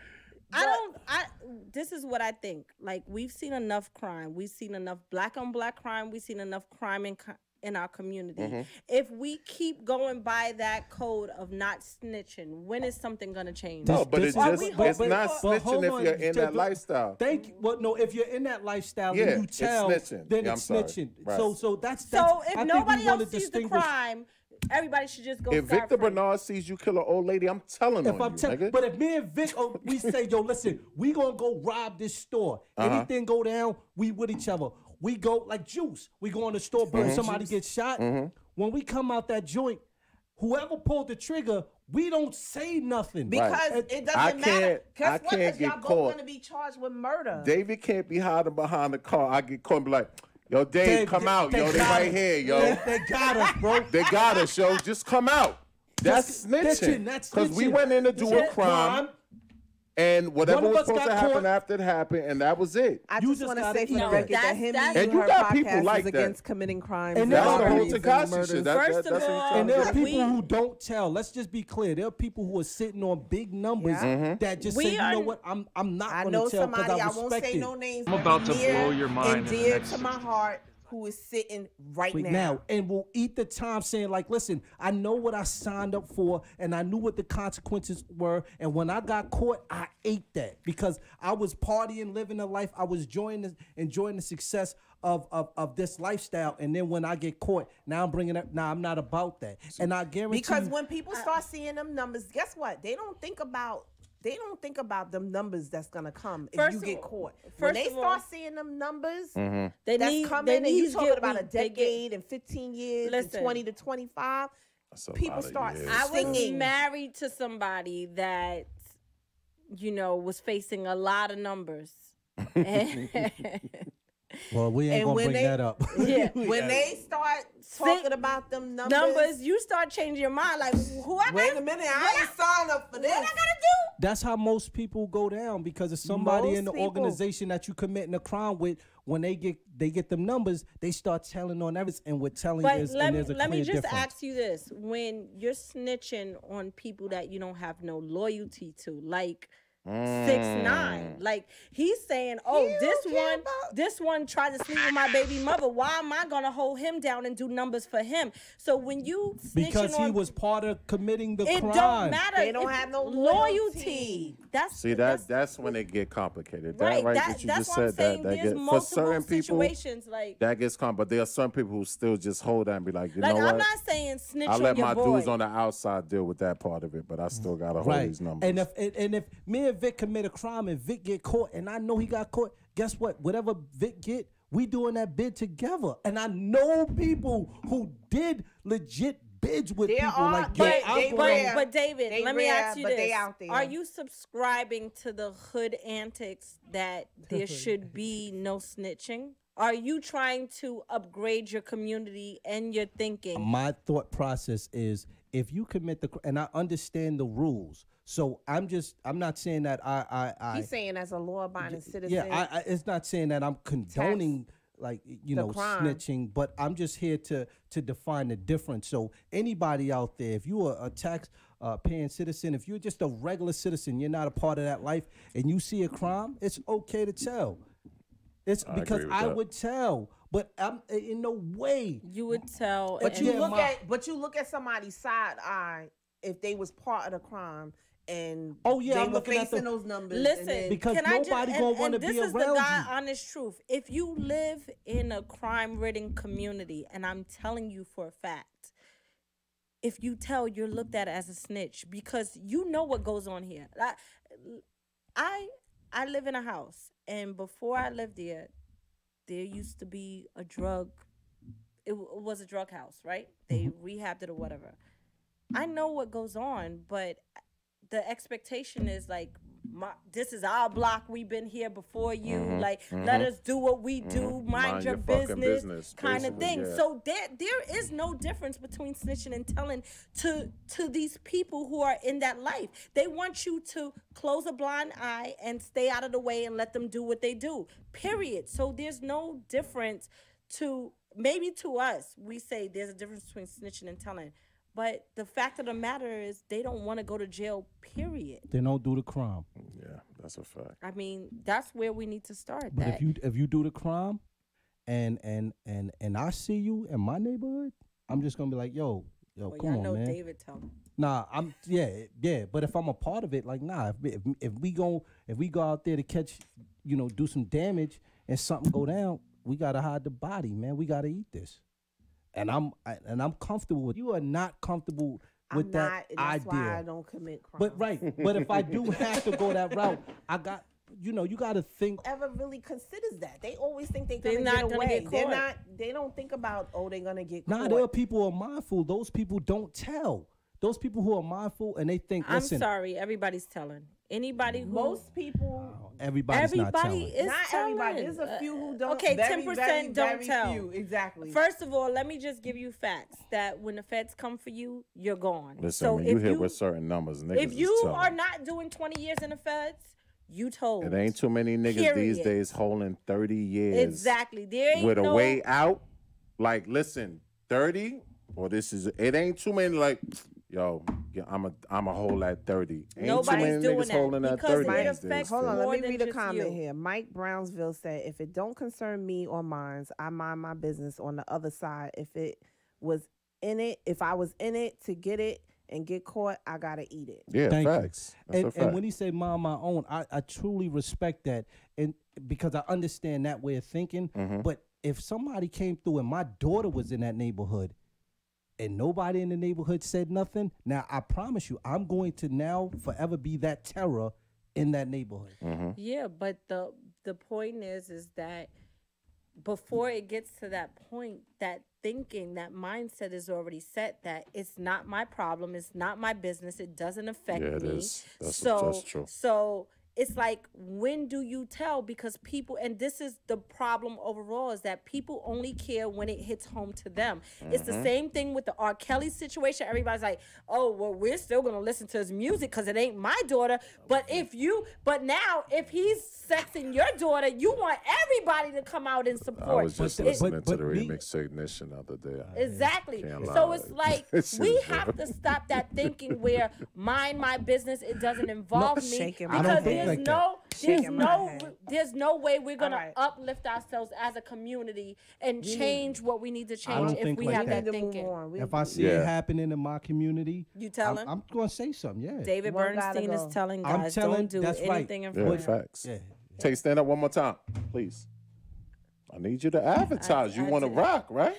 This is what I think. Like, we've seen enough crime. We've seen enough black on black crime. We've seen enough crime in our community. If we keep going by that code of not snitching, when is something going to change? No, but it's Are just we it's hoping not for- snitching if you're in that lifestyle. Thank you. Well, no, if you're in that lifestyle Yeah, and you it's tell, snitching. then Yeah, it's I'm sorry. snitching. Right. So that's So I if think nobody we wanna else sees the distinguish- crime, everybody should just go If scot Victor free. Bernard sees you kill an old lady, I'm telling on If I'm you, telling, nigga. but if me and Vic, we say, yo, listen, we gonna go rob this store. Anything go down, we with each other. We go like Juice. We go in the store, boom, somebody gets shot. When we come out that joint, whoever pulled the trigger, we don't say nothing. Because it doesn't matter. I Guess what? can't 'Cause y'all get both caught. gonna be charged with murder. David can't be hiding behind the car. I get caught and be like, yo, Dave, come out. Yo, they got right us. here, yo. They got us, bro. They got us, yo. Just come out. That's snitching. That's Because we snitching. went in to do a Shit, crime, and whatever One of was us supposed to got happen caught. after it happened, and that was it. I You just just want to gotta say for eat the that. record that That's- him that's- and And you got her people podcast like is that. against committing crimes. And That's there the are whole people- Tekashi shit. First of That's what all, you're trying And to there are do. people who don't tell. Let's just be clear. There are people who are sitting on big numbers that just We say, you know are- what, I'm not I going know to tell because somebody, I I won't respect say it. no names. I'm about to near blow your mind And in the dear next to my heart, who is sitting right Right now, and will eat the time saying like, listen, I know what I signed up for and I knew what the consequences were, and when I got caught, I ate that because I was partying, living a life. I was enjoying the success of this lifestyle, and then when I get caught, now I'm bringing up. Now I'm not about that, and I guarantee Because you, when people start seeing them numbers, guess what? They don't think about them numbers that's gonna come if First you of get all- caught. first When they of all- start seeing them numbers They that's need, coming, they and you need talking get about a weak. They get- decade and 15 years Listen. and 20 to 25, That's a people lot of start years. I was singing. married to somebody that, was facing a lot of numbers. well, we ain't And gonna when bring they- that up. Yeah. When they start talking about them Numbers, you start changing your mind. Like, who I wait gotta, a minute, I ain't signed up for this. what I gotta do? That's how most people go down because it's somebody in the Most people. organization that you committing a crime with. When they get them numbers, they start telling on everything, and we're telling But is, let and me there's a let me clear just difference. ask you this: when you're snitching on people that you don't have no loyalty to, like 6ix9ine, like he's saying, "Oh, He this don't care one, about- this one tried to sleep with my baby mother. Why am I gonna hold him down and do numbers for him?" So when you snitching Because he on, was part of committing the it crime. don't matter. They don't If- have no loyalty. loyalty. That's See that's when it get complicated. That right. right That, that you that's just what I'm said saying. that There's get for multiple certain people situations like. that gets but there are some people who still just hold that and be like, you Like know I'm what? not saying snitch I on let your my boy. dudes on the outside deal with that part of it, but I still gotta hold Right. these numbers. And if me and Vic commit a crime and Vic get caught and I know he got caught, guess what? Whatever Vic get, we doing that bid together. And I know people who did legit bids with There people are, like yo, but I'm they going- rare. But David, They let me rare, ask you but this: they out there. Are you subscribing to the hood antics that there should be no snitching? Are you trying to upgrade your community and your thinking? My thought process is if you commit and I understand the rules. So I'm not saying that I He's saying as a law-abiding citizen. yeah, it's not saying that I'm condoning like crime. snitching, but I'm just here to define the difference. So anybody out there, if you are a tax paying citizen, if you're just a regular citizen, you're not a part of that life, and you see a crime, it's okay to tell. It's because agree with I that. would tell, but I'm in no way. You would tell. But and- you Yeah, look at somebody's side eye if they was part of the crime and Oh, yeah, they I'm were looking at facing the- those numbers. and Listen, then- Because can I nobody just, gonna and wanna this be is the around God you. honest truth. If you live in a crime-ridden community, and I'm telling you for a fact, if you tell, you're looked at as a snitch because you know what goes on here. I live in a house, and before I lived there used to be a drug. It was a drug house, right? They rehabbed it or whatever. I know what goes on, but the expectation is like, this is our block. We've been here before you. Like, let us do what we do. Mind your fucking business, kind of basically, thing. yeah. So there is no difference between snitching and telling to these people who are in that life. They want you to close a blind eye and stay out of the way and let them do what they do. Period. So there's no difference to maybe to us. We say there's a difference between snitching and telling. But the fact of the matter is they don't want to go to jail, period. They don't do the crime. Yeah, that's a fact. I mean, that's where we need to start. But that. if you do the crime, and I see you in my neighborhood, I'm just gonna be like, yo, Well, come y'all on, know man. David tell him. Nah, yeah. But if I'm a part of it, like, nah. If we go out there to catch, do some damage and something go down, we gotta hide the body, man. We gotta eat this. And I'm comfortable with. You are not comfortable with that and that's idea. why I don't commit crimes. But right. But if I do have to go that route, I got. You gotta think. Ever really considers that? They always think they're They're gonna not get gonna away. get They're caught. not. They don't think about they're gonna get Nah, caught. there are people who are mindful. Those people don't tell. Those people who are mindful and they think. I'm Listen, sorry, everybody's telling. Anybody who Most people. everybody's not telling. is Not telling. everybody. There's a few who don't. Okay, very, 10% very, don't very tell. Few. Exactly. First of all, let me just give you facts that when the feds come for you, you're gone. Listen, so when if you hit with certain numbers, niggas if is you telling. are not doing 20 years in the feds, you told. It ain't too many niggas these Period. days holding 30 years. Exactly. There ain't with no a way out. Like, listen, 30, or it ain't too many, like, yo, yeah, I'm a hold at 30. Ain't Nobody's too many doing niggas that holding at because 30 it these affects days. Hold on, more let me than read a just comment you. here. Mike Brownsville said, if it don't concern me or mines, I mind my business. On the other side, if I was in it to get it and get caught, I gotta eat it. Yeah, Thank you. facts. That's a fact. And when he say mind my own, I truly respect that, and because I understand that way of thinking. Mm-hmm. But if somebody came through and my daughter was in that neighborhood, and nobody in the neighborhood said nothing, now I promise you, I'm going to now forever be that terror in that neighborhood. Mm-hmm. Yeah, but the point is that before it gets to that point, that thinking, that mindset is already set that it's not my problem, it's not my business, it doesn't affect Yeah, it me. is. That's true. So it's like, when do you tell? Because people, and this is the problem overall, is that people only care when it hits home to them. It's the same thing with the R. Kelly situation. Everybody's like, oh, well, we're still going to listen to his music because it ain't my daughter. But now, if he's sexing your daughter, you want everybody to come out and support. I was just listening to but the me- remix Ignition the other day. Exactly. Can't So lie. it's like, This we is have real. to stop that thinking where mind my business, it doesn't involve me, shaking my because head. there's Like no Shaking my head. there's no way we're gonna right. uplift ourselves as a community and change what we need to I change don't if think we like have that. that We need to move thinking. on. We- If I see Yeah. it happening in my community, You tell him. I'm going to say something. Yeah, David One gotta Bernstein go. is telling I'm guys, telling- don't do that's right. anything in Yeah, front of him. facts. yeah. Take stand up one more time, please. I need you to advertise. You I want to did. rock, right?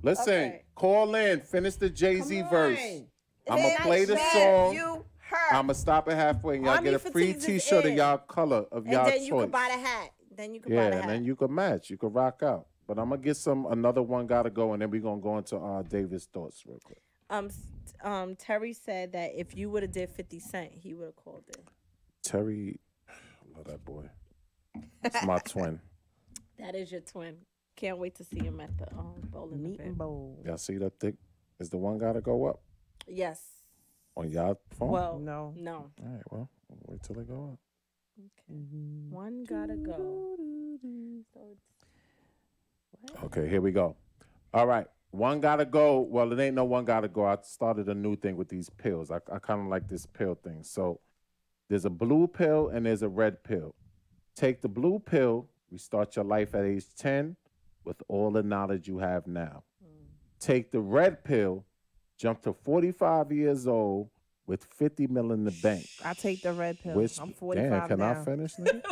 Listen, Okay. call in, finish the Jay-Z Come verse. on. I'm going to play the Said song. You I'm heard. going to stop it halfway and y'all Army get a free Fatigues is t-shirt of in. y'all color of And y'all then choice. you can buy the hat. Then you can buy Yeah, the and hat. then you can match. You can rock out. But I'm going to get another one gotta go, and then we're going to go into David's thoughts real quick. Terry said that if you would have did 50 Cent, he would have called it. Terry, love that boy. It's my twin. That is your twin. Can't wait to see him at the bowling Meat event. and bowl. Y'all see that thick? Is the one gotta go up Yes. on y'all phone? Well, No. no. All right, well, wait till they go up. One gotta go. So it's, Okay, here we go. All right. One gotta go. Well, it ain't no one gotta go. I started a new thing with these pills. I kind of like this pill thing. So there's a blue pill and there's a red pill. Take the blue pill, restart your life at age 10 with all the knowledge you have now. Take the red pill, jump to 45 years old with 50 mil in the bank. I take the red pill. Which, I'm 45 damn, can now. I finish, nigga?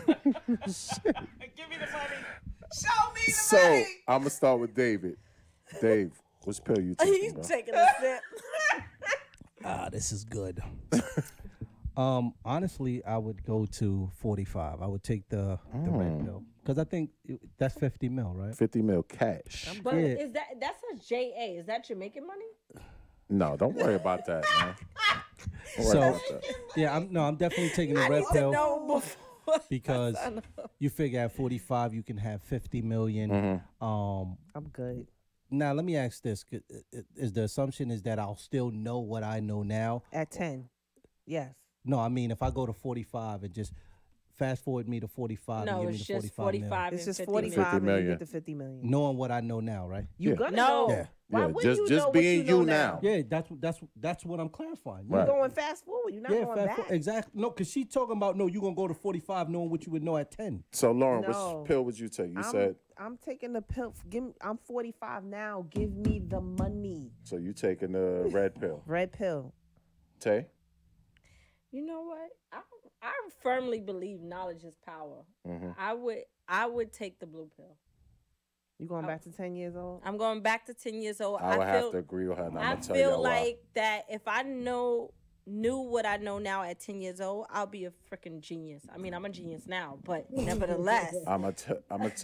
Give me the money. Show me the So money. I'm gonna start with David. Dave, which pill you taking, he's bro? taking a sip. This is good. Honestly, I would go to 45. I would take the red pill because I think that's 50 mil, right? 50 mil cash. But Yeah. is that's a JA? Is that Jamaican money? No, don't worry about that, man. Don't worry So- about that. Yeah, I'm definitely taking the I red need to pill know before. because you figure at 45 you can have 50 million. Mm-hmm. I'm good. Now let me ask this: is the assumption is that I'll still know what I know now? At 10. Yes. No, I mean if I go to 45 and just fast forward me to 45 and No, give me it's the just 45 45 It's and just 50 45 million. and you million. get the 50 million. knowing what I know now, right? You Yeah. gonna No. know. Yeah. Why Yeah, wouldn't just you know what being you know you now. Yeah, that's what I'm clarifying. You're Right. going fast forward. You're not Yeah, going back. exactly. No, because she talking about no, you're gonna go to 45 knowing what you would know at 10. So, Lauren, No. which pill would you take? You said I'm taking the pill. I'm 45 now. Give me the money. So you taking the red pill? Red pill. Tay? You know what? I firmly believe knowledge is power. Mm-hmm. I would take the blue pill. You going back to 10 years old? I'm going back to 10 years old. I would have to agree with her. I feel like that if I knew what I know now at 10 years old, I'll be a freaking genius. I mean, I'm a genius now, but nevertheless.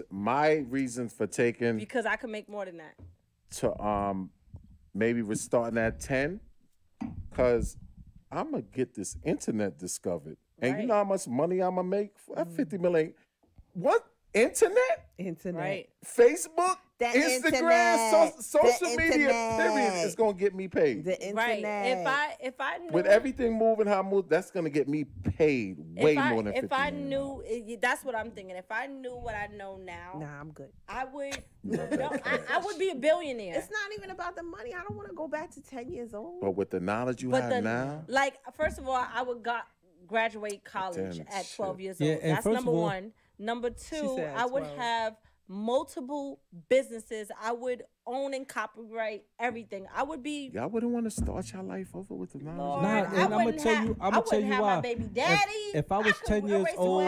My reasons for taking. Because I could make more than that. To maybe we're starting at 10, because I'm going to get this internet discovered. And you know how much money I'm going to make? That 50 million. What? Internet? Right. Facebook? The Instagram? internet. Social The media, internet. period, is going to get me paid. The internet. Right. If I knew, with everything moving how I move, that's going to get me paid way more than 50 If I million. knew, that's what I'm thinking. If I knew what I know now. Nah, I'm good. I would, I would be a billionaire. It's not even about the money. I don't want to go back to 10 years old. But with the knowledge you have now. Like, first of all, I would graduate college at 12 years old. That's number one. Number two, I would have multiple businesses. I would own and copyright everything. I would be. Y'all wouldn't want to start your life over with the knowledge. Lord, Nah, and I'm gonna tell you I wouldn't have why. my baby daddy. If I was 10 years old,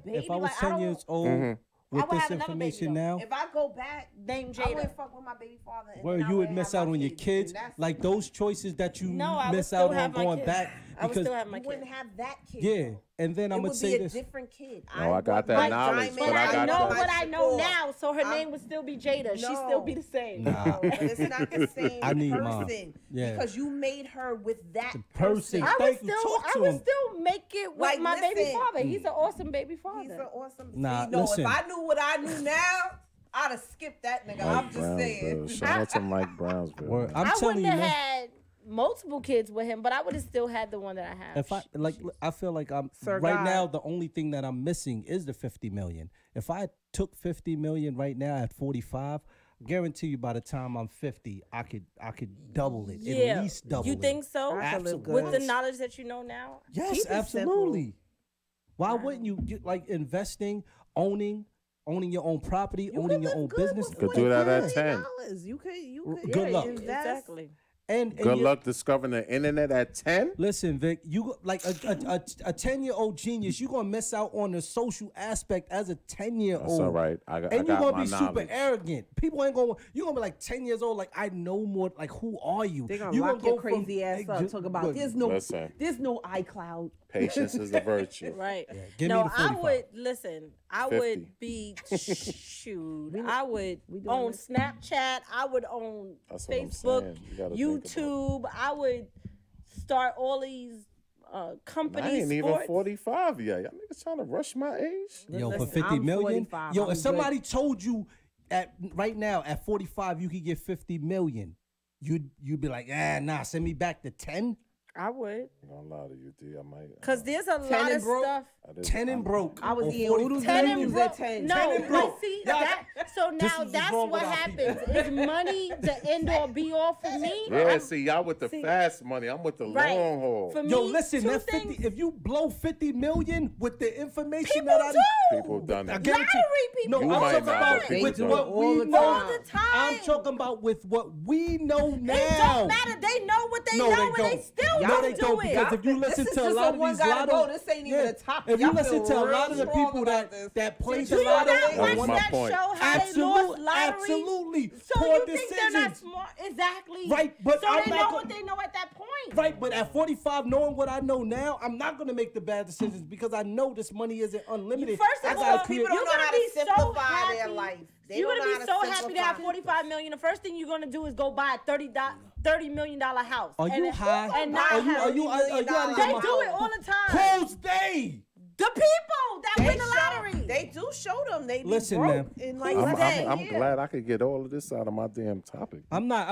if I was 10 years old with would this have another baby, information though. now, If I go back, Name I Jada. would fuck with my baby father. And well, then I you would have miss my out on your kids. and that's- Like those choices that you No, I would miss still out on have my going kids. back. I would Because still have my you wouldn't kid. have that kid. yeah, though. and then I'm It gonna would say be a this. different kid. No, I got that knowledge, But but I I got know that. what I know now, so her name would still be Jada. She'd still be the same. Nah. But it's not the same I need person. mine. Yeah. Because you made her with that person. I would Thank you. still, Talk I to would him. still make it with Like, my baby listen. father. He's an awesome baby father. He's an awesome. Nah, See, no, listen. if I knew what I knew now, I'd have skipped that nigga. I'm Mike just saying. Brownsville. Shout out to Mike Brownsville. Word. man. I'm I telling wouldn't you, have man. had multiple kids with him, but I would have still had the one that I have. If I I feel like I'm Sir right God. now. The only thing that I'm missing is the 50 million. If I took 50 million right now at 45, guarantee you by the time I'm 50, I could double it. At least double it. You think so? I could live Absolutely. With the knowledge that you know now? Yes, Keep it absolutely. Why Wow. wouldn't you get like investing, owning your own property, You owning could your live own good business? with Could do that at $40 10. million. You could Good luck. invest. Exactly. And Good you- luck discovering the internet at 10. Listen, Vic, you like a 10-year-old genius. You're gonna miss out on the social aspect as a 10-year-old. That's all right. I And got you're gonna my be super knowledge. arrogant. People ain't gonna. You're gonna be like 10 years old. Like I know more. Like who are you? They're gonna You lock your go from- crazy ass up. just- Talk about look, there's Listen. no iCloud. Patience is a virtue. Right. give No, me the I 45. would listen. I 50. would be shoot. I would doing own this? Snapchat. I would own That's what I'm Facebook, saying. You gotta think YouTube. I would start all these I companies. ain't even sports. 45 yet. Y'all niggas trying to rush my age? Yo, for Listen, 50 I'm million. 45. Yo, I'm if good. somebody told you right now at 45 you could get 50 million, you'd be like, nah, send me back to 10. I would, I'm gonna lie to you, D. I might. cause there's a lot and of broke. stuff. 10 and broke. I was on eating 40 oodles 10 and and noodles broke. at 10. No, 10 and broke. but see, Y'all- so This now is what's that's wrong what with our happens. people. Is money the end all be all for me? Yeah, see, y'all with the see- fast money. I'm with the Right. long haul. For me, Yo, listen, two that 50. things- If you blow 50 million with the information People that I do. People done I it. guarantee- Lottery people No, You I'm might talking not, about but people with do what it. we All the know. All the time. I'm talking about with what we know now. It don't matter. They know what they No, know, they and they don't. still No, don't they do don't, it. because if you listen This is to a just lot a of one these gotta lotto, go. This ain't even a topic. if you Y'all listen feel to a real lot of the strong people about that this. that play Do the you not lotto, That was watch my that point. show? How they lost lottery? absolutely, So poor you think they're not decisions. smart? Exactly. Right, but so I'm they not know go- what they know at that point. Right, but at 45, knowing what I know now, I'm not gonna make the bad decisions because I know this money isn't unlimited. First I of gotta all, create- People don't you're know gonna how be to so simplify happy. their life. They You're don't gonna know be how so to happy to have simplify. 45 million. The first thing you're gonna do is go buy a $30 million house. Are you and, high? And not Are you have- out of They your do it all the time. Who's they? The people that win the lottery. They do show them. They be Listen, broke man. in like Who's I'm, that? I'm glad I could get all of this out of my damn topic. I'm not.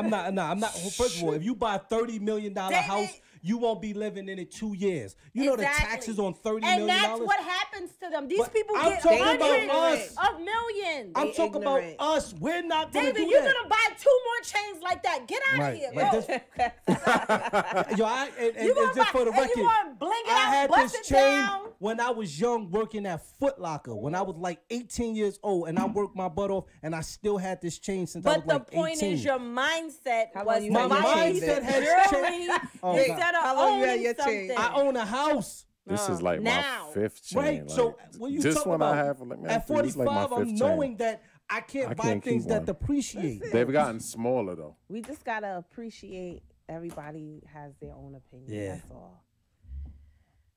First of all, if you buy a $30 million David- house, you won't be living in it 2 years. You know the Exactly. taxes on $30 And million. that's what happens to them. These But people I'm get talking about hundreds us. of millions. I'm They talking about ignorant. us. We're not gonna David, do you're that. gonna buy 2 more chains like that. Get out Right. of here. But Go. this- Yo, and You gonna just for the buy, and record, you gonna bling it I out, had bust this it chain. down. when I was young working at Foot Locker, when I was like 18 years old, and I worked my butt off, and I still had this chain since I was like 18. But the point is, your mindset How was long you My had your chain mindset then? has jewelry changed. Oh, God. instead of How long you had owning your chain? something. I own a house. This is like now. my 5th chain. Right, Like, so when you just talk when about I have, like, man, at this is like my 45, I'm 5th knowing chain. that I can't buy can't things keep that one. depreciate. They've gotten smaller though. We just gotta appreciate everybody has their own opinion. Yeah. That's all.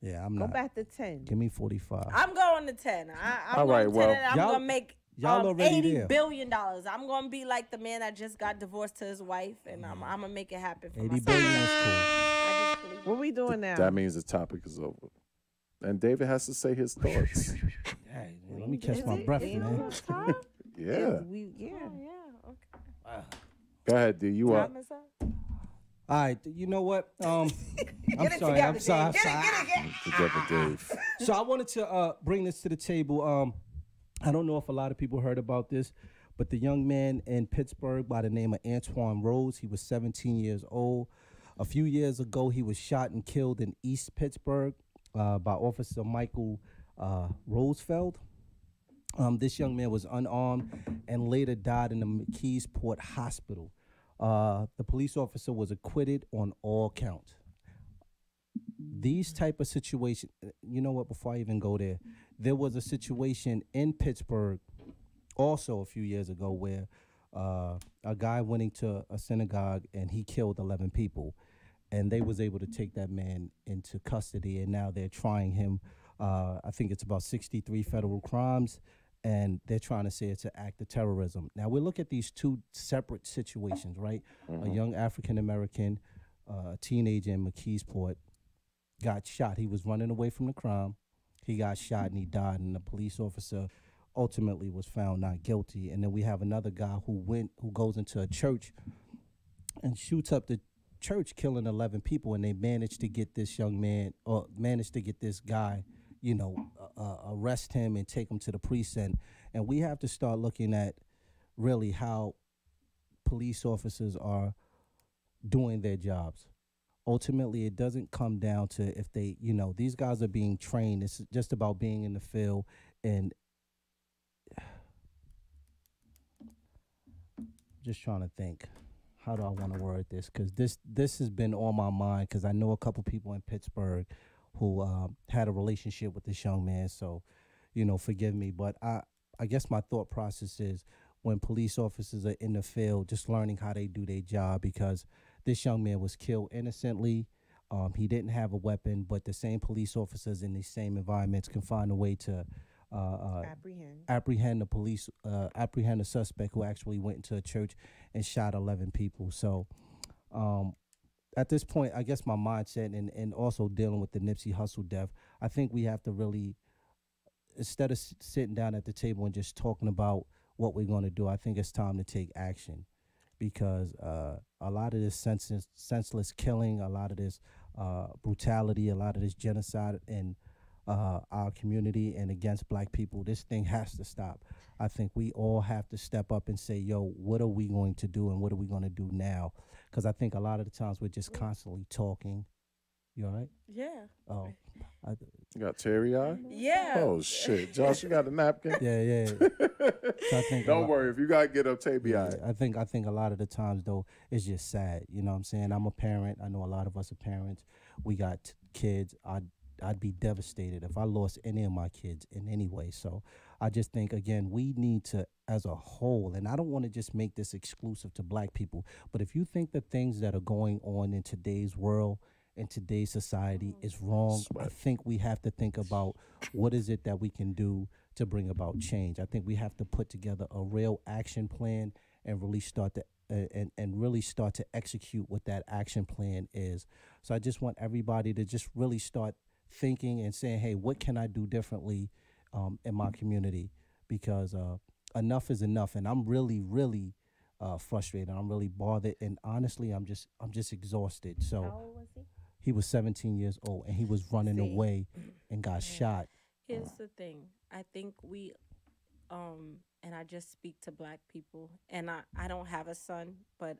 Yeah, I'm Go not. back to 10. Give me 45. I'm going to 10. I'm All right, going to 10 well, and I'm y'all- going to make y'all already $80 there. billion. I'm going to be like the man that just got divorced to his wife, and I'm going to make it happen for 80 myself. billion is cool. I just believe What we doing now? That means the topic is over. And David has to say his thoughts. Hey, let me catch Is my it? breath, Ain't man. no time? Yeah. Yeah. Oh, yeah, okay. Go ahead, D. You up? Time is up. All right, you know what? I'm Get it sorry. together, I'm sorry. Dave. I'm sorry. Get it. Together, Dave. So I wanted to bring this to the table. I don't know if a lot of people heard about this, but the young man in Pittsburgh by the name of Antoine Rose, he was 17 years old. A few years ago, he was shot and killed in East Pittsburgh by Officer Michael Rosefeld. This young man was unarmed and later died in the McKeesport Hospital. The police officer was acquitted on all counts. These type of situations, you know what, before I even go there was a situation in Pittsburgh also a few years ago where a guy went into a synagogue and he killed 11 people. And they was able to take that man into custody, and now they're trying him. I think it's about 63 federal crimes, and they're trying to say it's an act of terrorism. Now, we look at these two separate situations, right? A young African-American teenager in McKeesport got shot. He was running away from the crime. He got shot, and he died, and the police officer ultimately was found not guilty. And then we have another guy who goes into a church and shoots up the church, killing 11 people, and they managed to get this young man, or managed to get this guy, arrest him and take him to the precinct. And we have to start looking at really how police officers are doing their jobs. Ultimately, it doesn't come down to if they, these guys are being trained. It's just about being in the field. And just trying to think, how do I want to word this? Because this has been on my mind, because I know a couple people in Pittsburgh who had a relationship with this young man. So, forgive me. But I guess my thought process is when police officers are in the field, just learning how they do their job, because this young man was killed innocently. He didn't have a weapon, but the same police officers in these same environments can find a way to apprehend the suspect who actually went into a church and shot 11 people. So at this point, I guess my mindset and also dealing with the Nipsey Hussle death, I think we have to really, instead of sitting down at the table and just talking about what we're going to do, I think it's time to take action, because a lot of this senseless killing, a lot of this brutality, a lot of this genocide in our community and against black people, this thing has to stop. I think we all have to step up and say, yo, what are we going to do, and what are we going to do now? Because I think a lot of the times we're just constantly talking. You all right? Yeah. Oh, You got teary-eye? Yeah. Oh, shit. Josh, you got a napkin? yeah. So I think Don't worry. If you got to get up, teary-eye. I think a lot of the times, though, it's just sad. You know what I'm saying? I'm a parent. I know a lot of us are parents. We got kids. I'd be devastated if I lost any of my kids in any way. So I just think, again, we need to, as a whole, and I don't want to just make this exclusive to black people, but if you think the things that are going on in today's world, in today's society is wrong, I think we have to think about what is it that we can do to bring about change. I think we have to put together a real action plan and really start to really start to execute what that action plan is. So I just want everybody to just really start thinking and saying, hey, what can I do differently in my community? Because enough is enough, and I'm really, really frustrated. I'm really bothered, and honestly, I'm just exhausted. So How old was he? He was 17 years old, and he was running away and got shot. Here's the thing. I think we and I just speak to black people. And I don't have a son, but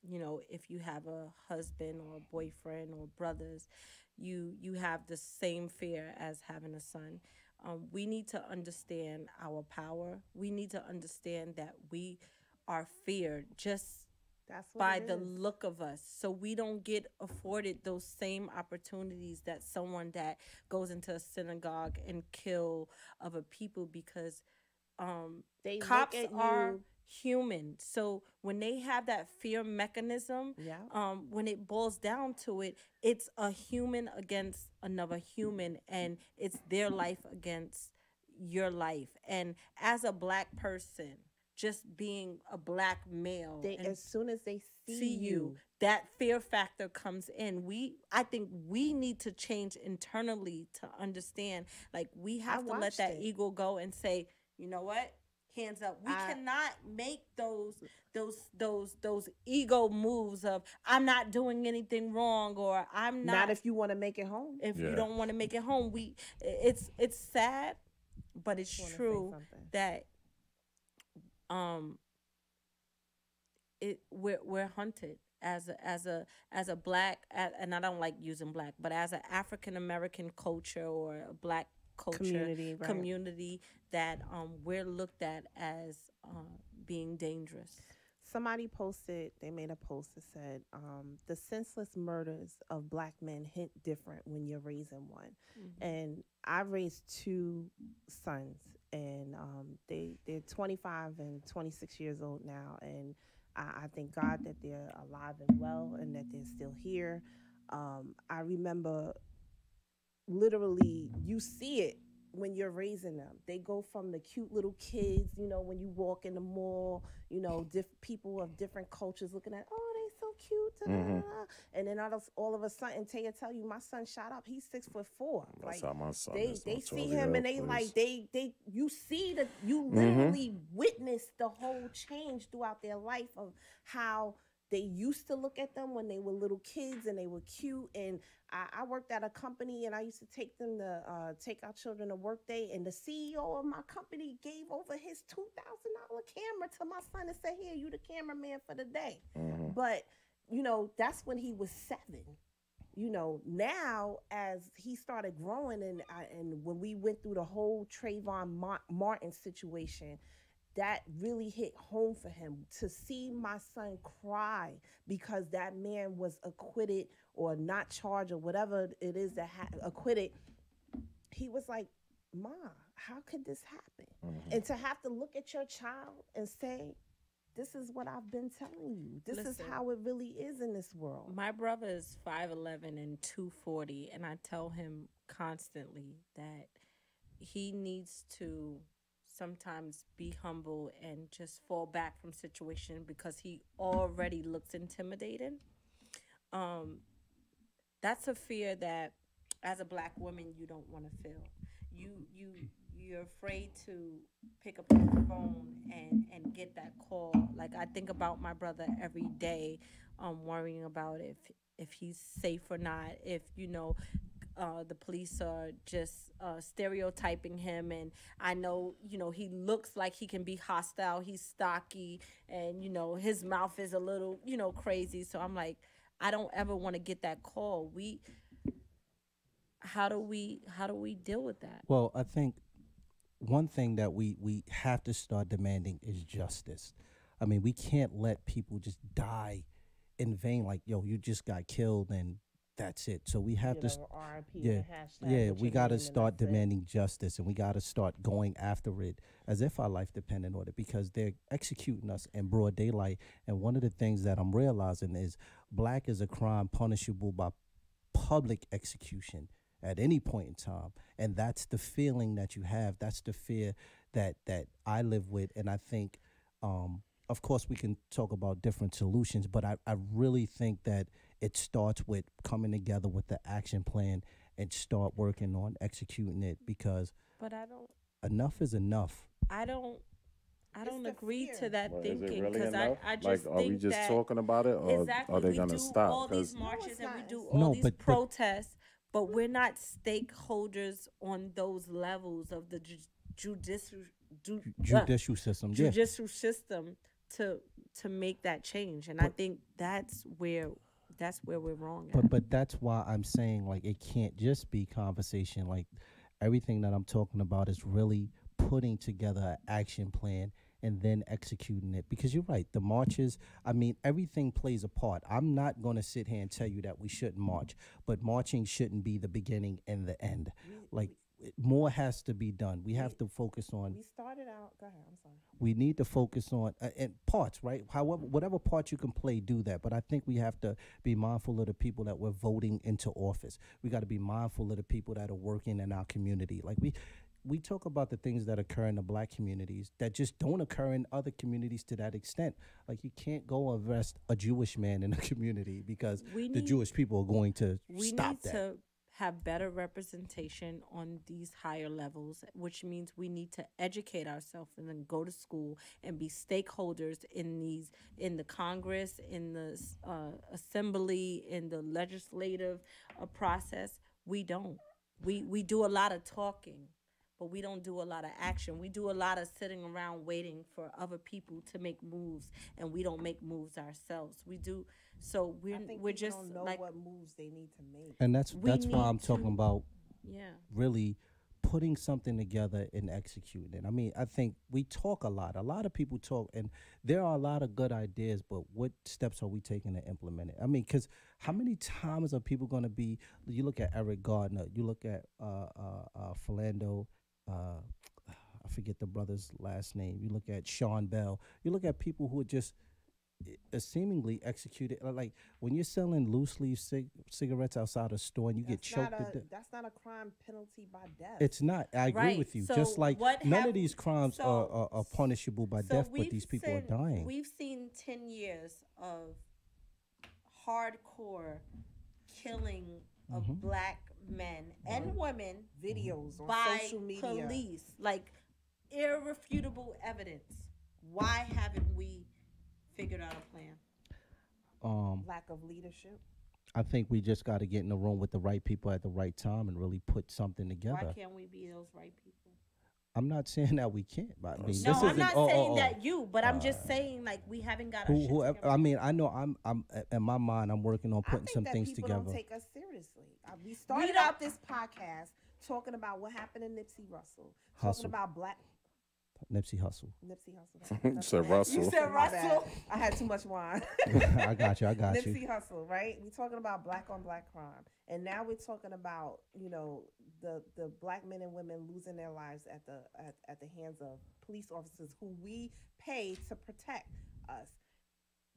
you know, if you have a husband or a boyfriend or brothers, you have the same fear as having a son. We need to understand our power. We need to understand that we are feared just That's what by it the is. look of us, so we don't get afforded those same opportunities that someone that goes into a synagogue and kill other people, because They look cops at are you. human. So when they have that fear mechanism, Yeah. when it boils down to it, it's a human against another human, and it's their life against your life. And as a black person, just being a black male They and as soon as they see you, that fear factor comes in. I think we need to change internally to understand, like, we have to let watched that it. ego go and say, you know what, hands up. We cannot make those ego moves of, I'm not doing anything wrong, or I'm not if you want to make it home. if you don't want to make it home. It's sad, but it's Wanna say true something. that um we're hunted as a black, and I don't like using black, but as an African American culture or a black culture Community, right. community, that we're looked at as being dangerous. Somebody posted, they made a post that said, the senseless murders of black men hit different when you're raising one. And I raised two sons, and they're 25 and 26 years old now. And I thank God that they're alive and well and that they're still here. I remember literally, you see it when you're raising them. They go from the cute little kids, you know, when you walk in the mall, you know, people of different cultures looking at, oh, they so cute, and then all of a sudden, Taya tell you, my son shot up. He's 6'4". That's Like, how my son they is. they Don't see totally him help, and they please. like you see that you literally witness the whole change throughout their life of how they used to look at them when they were little kids and they were cute. And I worked at a company, and I used to take them to take our children to work day. And the CEO of my company gave over his $2,000 camera to my son and said, "Here, you the cameraman for the day." But you know, that's when he was 7. You know, now as he started growing, and when we went through the whole Trayvon Martin situation, that really hit home for him, to see my son cry because that man was acquitted or not charged or whatever it is that acquitted. He was like, "Ma, how could this happen?" And to have to look at your child and say, "This is what I've been telling you. This is how it really is in this world." My brother is 5'11" and 240, and I tell him constantly that he needs to sometimes be humble and just fall back from situation, because he already looks intimidating. That's a fear that as a black woman you don't want to feel. You're afraid to pick up the phone and get that call. Like, I think about my brother every day, worrying about if he's safe or not, if the police are just stereotyping him. And I know, he looks like he can be hostile. He's stocky, and his mouth is a little crazy. So I'm like, I don't ever want to get that call. How do we deal with that? Well, I think one thing that we have to start demanding is justice. I mean, we can't let people just die in vain. Like, yo, you just got killed and that's it. So we have to, we got to start demanding justice, and we got to start going after it as if our life depended on it, because they're executing us in broad daylight. And one of the things that I'm realizing is black is a crime punishable by public execution at any point in time. And that's the feeling that you have. That's the fear that I live with. And I think, of course, we can talk about different solutions, but I really think that it starts with coming together with the action plan and start working on executing it, because But I don't enough is enough. I don't agree to that Well, is it thinking, really because enough? I just Like, are we think just that talking about it, or exactly, are they we gonna do stop? all these 'Cause marches and we not. do all No, these but- protests, but we're not stakeholders on those levels of the judicial system. Yeah. Judicial system to make that change. And I think that's where we're wrong at. But that's why I'm saying like it can't just be conversation. Like everything that I'm talking about is really putting together an action plan and then executing it. Because you're right, the marches, I mean, everything plays a part. I'm not going to sit here and tell you that we shouldn't march, but marching shouldn't be the beginning and the end. Like more has to be done. We have to focus on. We started out. Go ahead. I'm sorry. We need to focus on and parts, right? However, whatever part you can play, do that. But I think we have to be mindful of the people that we're voting into office. We got to be mindful of the people that are working in our community. Like we talk about the things that occur in the black communities that just don't occur in other communities to that extent. Like you can't go arrest a Jewish man in a community because the Jewish people are going to stop that. We need to have better representation on these higher levels, which means we need to educate ourselves and then go to school and be stakeholders in the Congress, in the assembly, in the legislative process. We don't. We do a lot of talking, but we don't do a lot of action. We do a lot of sitting around waiting for other people to make moves, and we don't make moves ourselves. We do. So we're just don't know like what moves they need to make. And that's why I'm talking about yeah. really putting something together and executing it. I mean, I think we talk a lot. A lot of people talk, and there are a lot of good ideas, but what steps are we taking to implement it? I mean, because how many times are people going to be, you look at Eric Gardner, you look at Philando, I forget the brother's last name, you look at Sean Bell, you look at people who are just seemingly executed. Like when you're selling loose leaf cigarettes outside a store and you get choked to death. That's not a crime penalty by death. It's not. I agree with you. So just like none of these crimes are punishable by death, but these people are dying. We've seen 10 years of hardcore killing of black men and women Videos on by social media. police, like irrefutable evidence. Why haven't we figured out a plan? Lack of leadership. I think we just got to get in the room with the right people at the right time and really put something together. Why can't we be those right people? I'm not saying that we can't, but I mean, No, this I'm isn't, not saying that you, but I'm just saying like we haven't got our shit together. I mean, I know I'm in my mind, I'm working on putting some things together. Don't take us seriously. We started out this podcast talking about what happened to Nipsey Hussle, talking about black. Nipsey Hussle. Nipsey Hussle. You said Russell. You said Russell. I had too much wine. I got you. Nipsey Hussle, right? We're talking about black on black crime, and now we're talking about the black men and women losing their lives at the hands of police officers who we pay to protect us.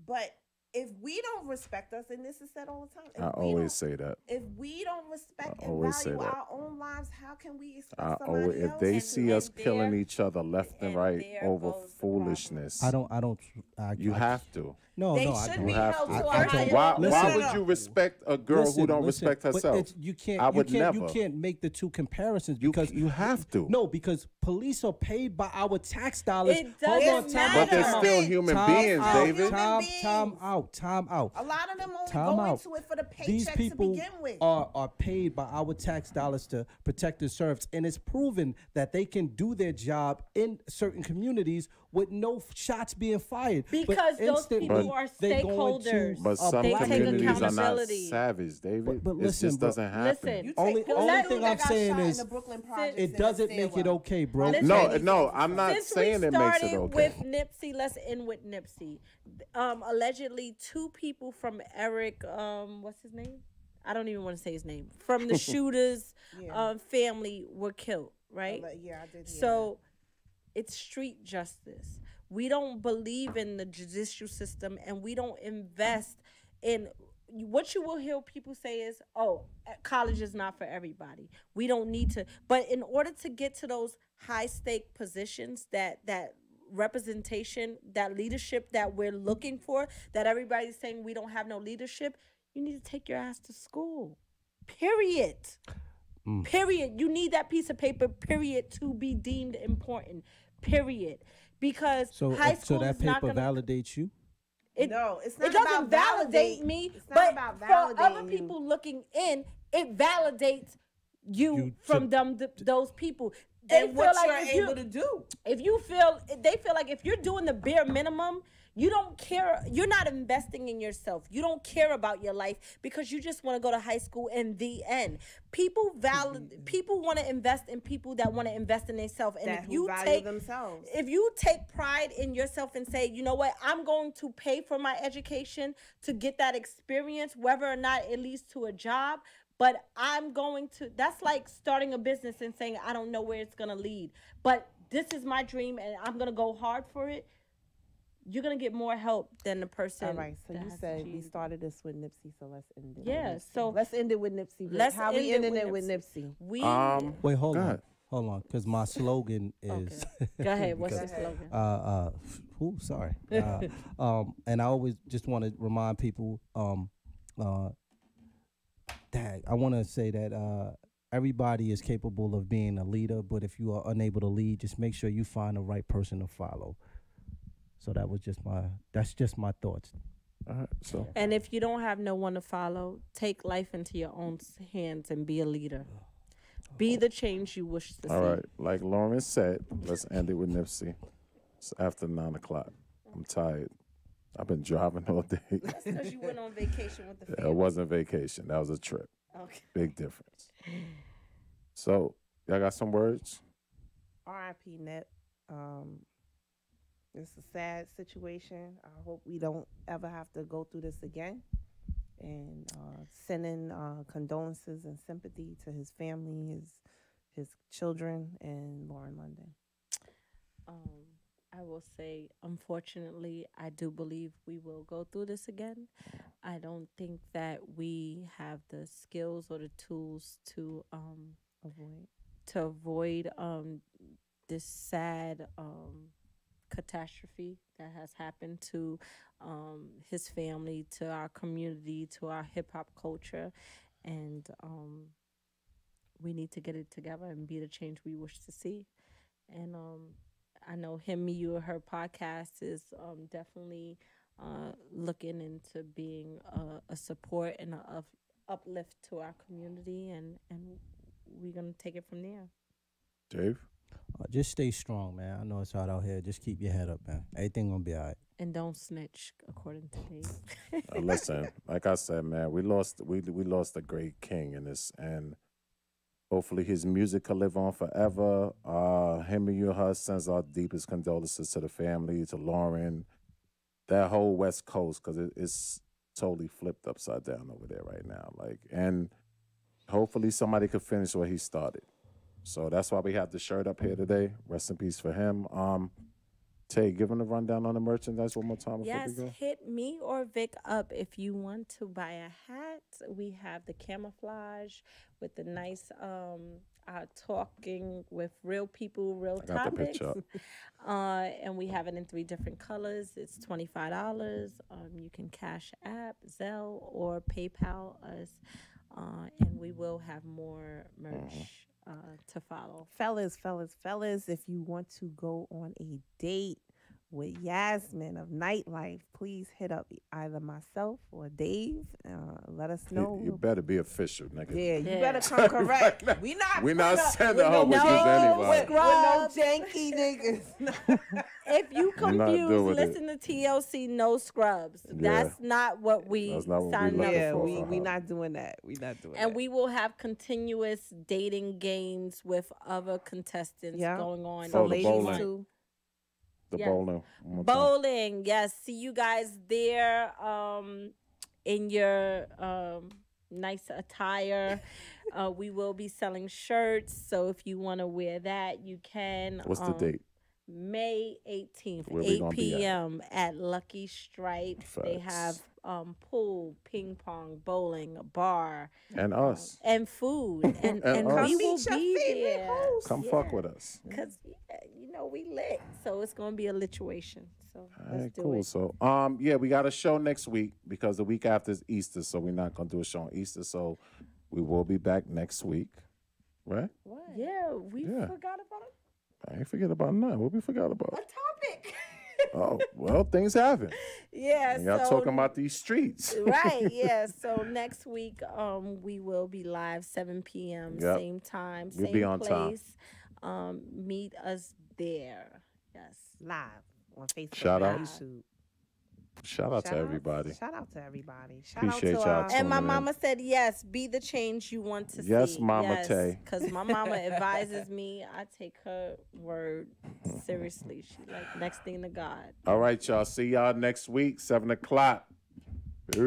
But if we don't respect us, and this is said all the time, I always say that. If we don't respect and value our own lives, how can we expect somebody else? If they see us killing each other left and right over foolishness, I don't. You have to. No, They no, I should don't. be held to a higher Why Listen, would you respect a girl who don't respect but herself? you can't. I would never. You can't make the two comparisons because you have to. No, because police are paid by our tax dollars. It doesn't matter. But they're still human beings, David. Time out. A lot of them only Time go out. into it for the These paycheck people to begin with. are paid by our tax dollars to protect and serve, and it's proven that they can do their job in certain communities with no shots being fired. Because those people are they go into stakeholders. But some They take communities are not accountability. savage, David. But It listen, just bro. doesn't happen. Listen, You Only take only the thing dude that I'm got saying shot in is the Brooklyn Projects it in doesn't the make it stairwell. okay, bro. Listen, No, I'm not Since saying we it makes it started okay. with Nipsey, let's end with Nipsey. Allegedly, 2 people from Eric, what's his name? I don't even want to say his name. From the shooter's family were killed, right? Yeah, I did. So it's street justice. We don't believe in the judicial system, and we don't invest in. What you will hear people say is, "Oh, college is not for everybody. We don't need to." But in order to get to those high stake positions, that representation, that leadership that we're looking for, that everybody's saying we don't have no leadership, you need to take your ass to school. Period. Period. You need that piece of paper. Period. To be deemed important. Period. Because high school so that is not paper gonna, validates you. No, it's not it doesn't about validate me, It's not but about for validating other you. people looking in, it validates you from those people. they and feel what like you're if you- able to do. they feel like if you're doing the bare minimum, you don't care. You're not investing in yourself. You don't care about your life because you just want to go to high school. In the end, people want to invest in people that want to invest in themselves. And That if who you value take themselves. if you take pride in yourself and say, you know what, I'm going to pay for my education to get that experience, whether or not it leads to a job. But I'm going to. That's like starting a business and saying, I don't know where it's gonna lead, but this is my dream and I'm gonna go hard for it. You're gonna get more help than the person. All right, so that you has said we achieved. started this with Nipsey, so let's end it. Yeah, with Nipsey. so let's end it with Nipsey. let's How end we it ending with it with Nipsey. Nipsey? We Wait, hold Go on. ahead. Hold on, because my slogan is. go ahead. What's because, your slogan? Sorry. And I always just want to remind people, that I want to say that everybody is capable of being a leader, but if you are unable to lead, just make sure you find the right person to follow. So that's just my thoughts. All right. So And if you don't have no one to follow, take life into your own hands and be a leader. Be the change you wish to see. all right, like Lauren said, let's end it with Nipsey. It's after 9 o'clock. I'm tired. I've been driving all day. Because you went on vacation with the It family. wasn't vacation. That was a trip. Okay. Big difference. So y'all got some words? R.I.P. Nip. It's a sad situation. I hope we don't ever have to go through this again. And sending condolences and sympathy to his family, his children, and Lauren London. I will say, unfortunately, I do believe we will go through this again. I don't think that we have the skills or the tools to avoid this sad catastrophe that has happened to his family, to our community, to our hip hop culture, and we need to get it together and be the change we wish to see. And I know Him, Me, You, Her podcast is definitely looking into being a support and a uplift to our community, and we're gonna take it from there. Dave? Just stay strong, man. I know it's hard out here. Just keep your head up, man. Everything gonna be all right. And don't snitch, according to Dave. Listen, like I said, man, we lost a great king in this, and hopefully his music can live on forever. Him and you, her sends our deepest condolences to the family, to Lauren, that whole West Coast, because it's totally flipped upside down over there right now. And hopefully somebody could finish what he started. So that's why we have the shirt up here today. Rest in peace for him. Tay, give him a rundown on the merchandise one more time before Yes, we go. hit me or Vic up if you want to buy a hat. We have the camouflage with the nice talking with real people, real I got the topics. picture up. And we have it in 3 different colors. It's $25. You can Cash App, Zelle, or PayPal us. And we will have more merch to follow. Fellas, if you want to go on a date with Yasmin of Nightlife, please hit up either myself or Dave. Let us know. You better be official, nigga. Yeah, you Yeah. better come correct. We not sending her with no, just anybody. with no janky niggas. If you We're not doing confused, it. listen to TLC No Scrubs. That's not what we That's not what we signed looking up Yeah, for. for. we not doing that. We not doing And that. we will have continuous dating games with other contestants Yeah. going on. So the ladies bowling. too. The Yeah. bowling. one more time. Bowling, yes. See you guys there in your nice attire. We will be selling shirts. So if you want to wear that, you can. What's the date? May 18th, Where we 8 gonna be at? p.m. at Lucky Stripe. They have Facts. pool, ping pong, bowling, a bar, And us. and food. And, And us. we Come will meet your be favorite there. host. Come fuck with us. Because, we lit. So it's going to be a lituation. So All let's right, do cool. it. So, yeah, we got a show next week because the week after is Easter, so we're not gonna do a show on Easter. So, we will be back next week, right? Yeah, we Yeah. forgot about I ain't forget about nothing. What we forgot about? a topic. Oh, well, things happen. Yeah, And y'all so talking about these streets. right, yeah. So next week, we will be live 7 p.m. Yep. same time, We'll same be on time. place. meet us there. Yes. Live on Facebook Shout and out. YouTube. Shout out to everybody. Shout out to everybody. Shout Appreciate out to y'all And my tuning in. mama said, yes, be the change you want to see. Yes, Mama Tay. Because my mama advises me. I take her word seriously. She like next thing to God. All right, y'all. See y'all next week, 7 o'clock. Peace.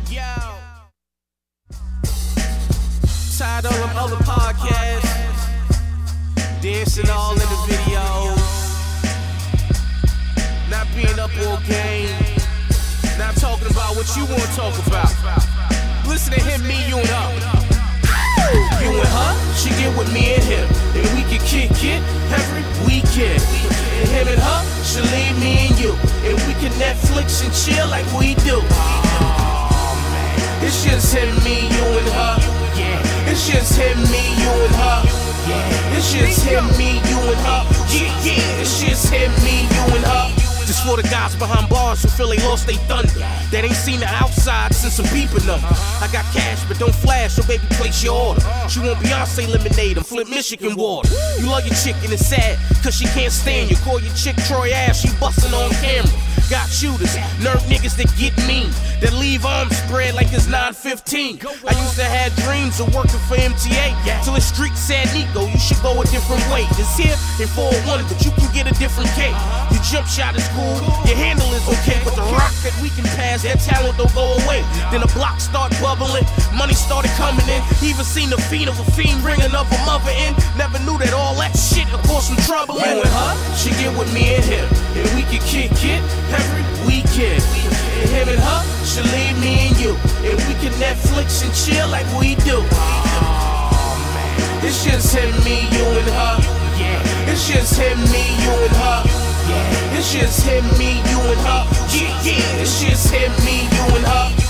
Yo. Tired of them other podcasts. Dancing all in the videos. Not being up all game. Not talking about what you want to talk about. Listen to him, me, you and her. You and her, she get with me and him. And we can kick it every weekend. And him and her, she leave me and you. And we can Netflix and chill like we do. It's just him, me, you and her. Yeah. It's just him, me, you and her. Yeah. It's just him, me, you and her. Yeah. It's just him, me, you and her. This for the guys behind bars who feel they lost they thunder. That ain't seen the outside since some beeping them. I got cash but don't flash, so baby place your order. She want Beyonce lemonade and flip Michigan water. You love your chick and it's sad, cause she can't stand you. Call your chick Troy Ash, she bustin' on camera. Got shooters, nerd niggas that get mean, that leave arms spread like it's 9:15. I used to have dreams of working for MTA, till the street said, Nico, you should go a different way. It's here in 401, but you can get a different cake. You jump shot is cool, your handle is okay, but the rock that we can pass, that talent don't go away. Then the block start bubbling, money started coming in. Even seen the fiend of a fiend bring another mother in. Never knew that all that shit would cause some trouble. You and her, she get with me and him, and we can kick it every weekend. And him and her, she leave me and you, and we can Netflix and chill like we do. It's just him, me, you and her. Yeah. It's just him, me, you and her. Yeah. It's just him, me, you and her. Yeah. It's just him, me, you and her.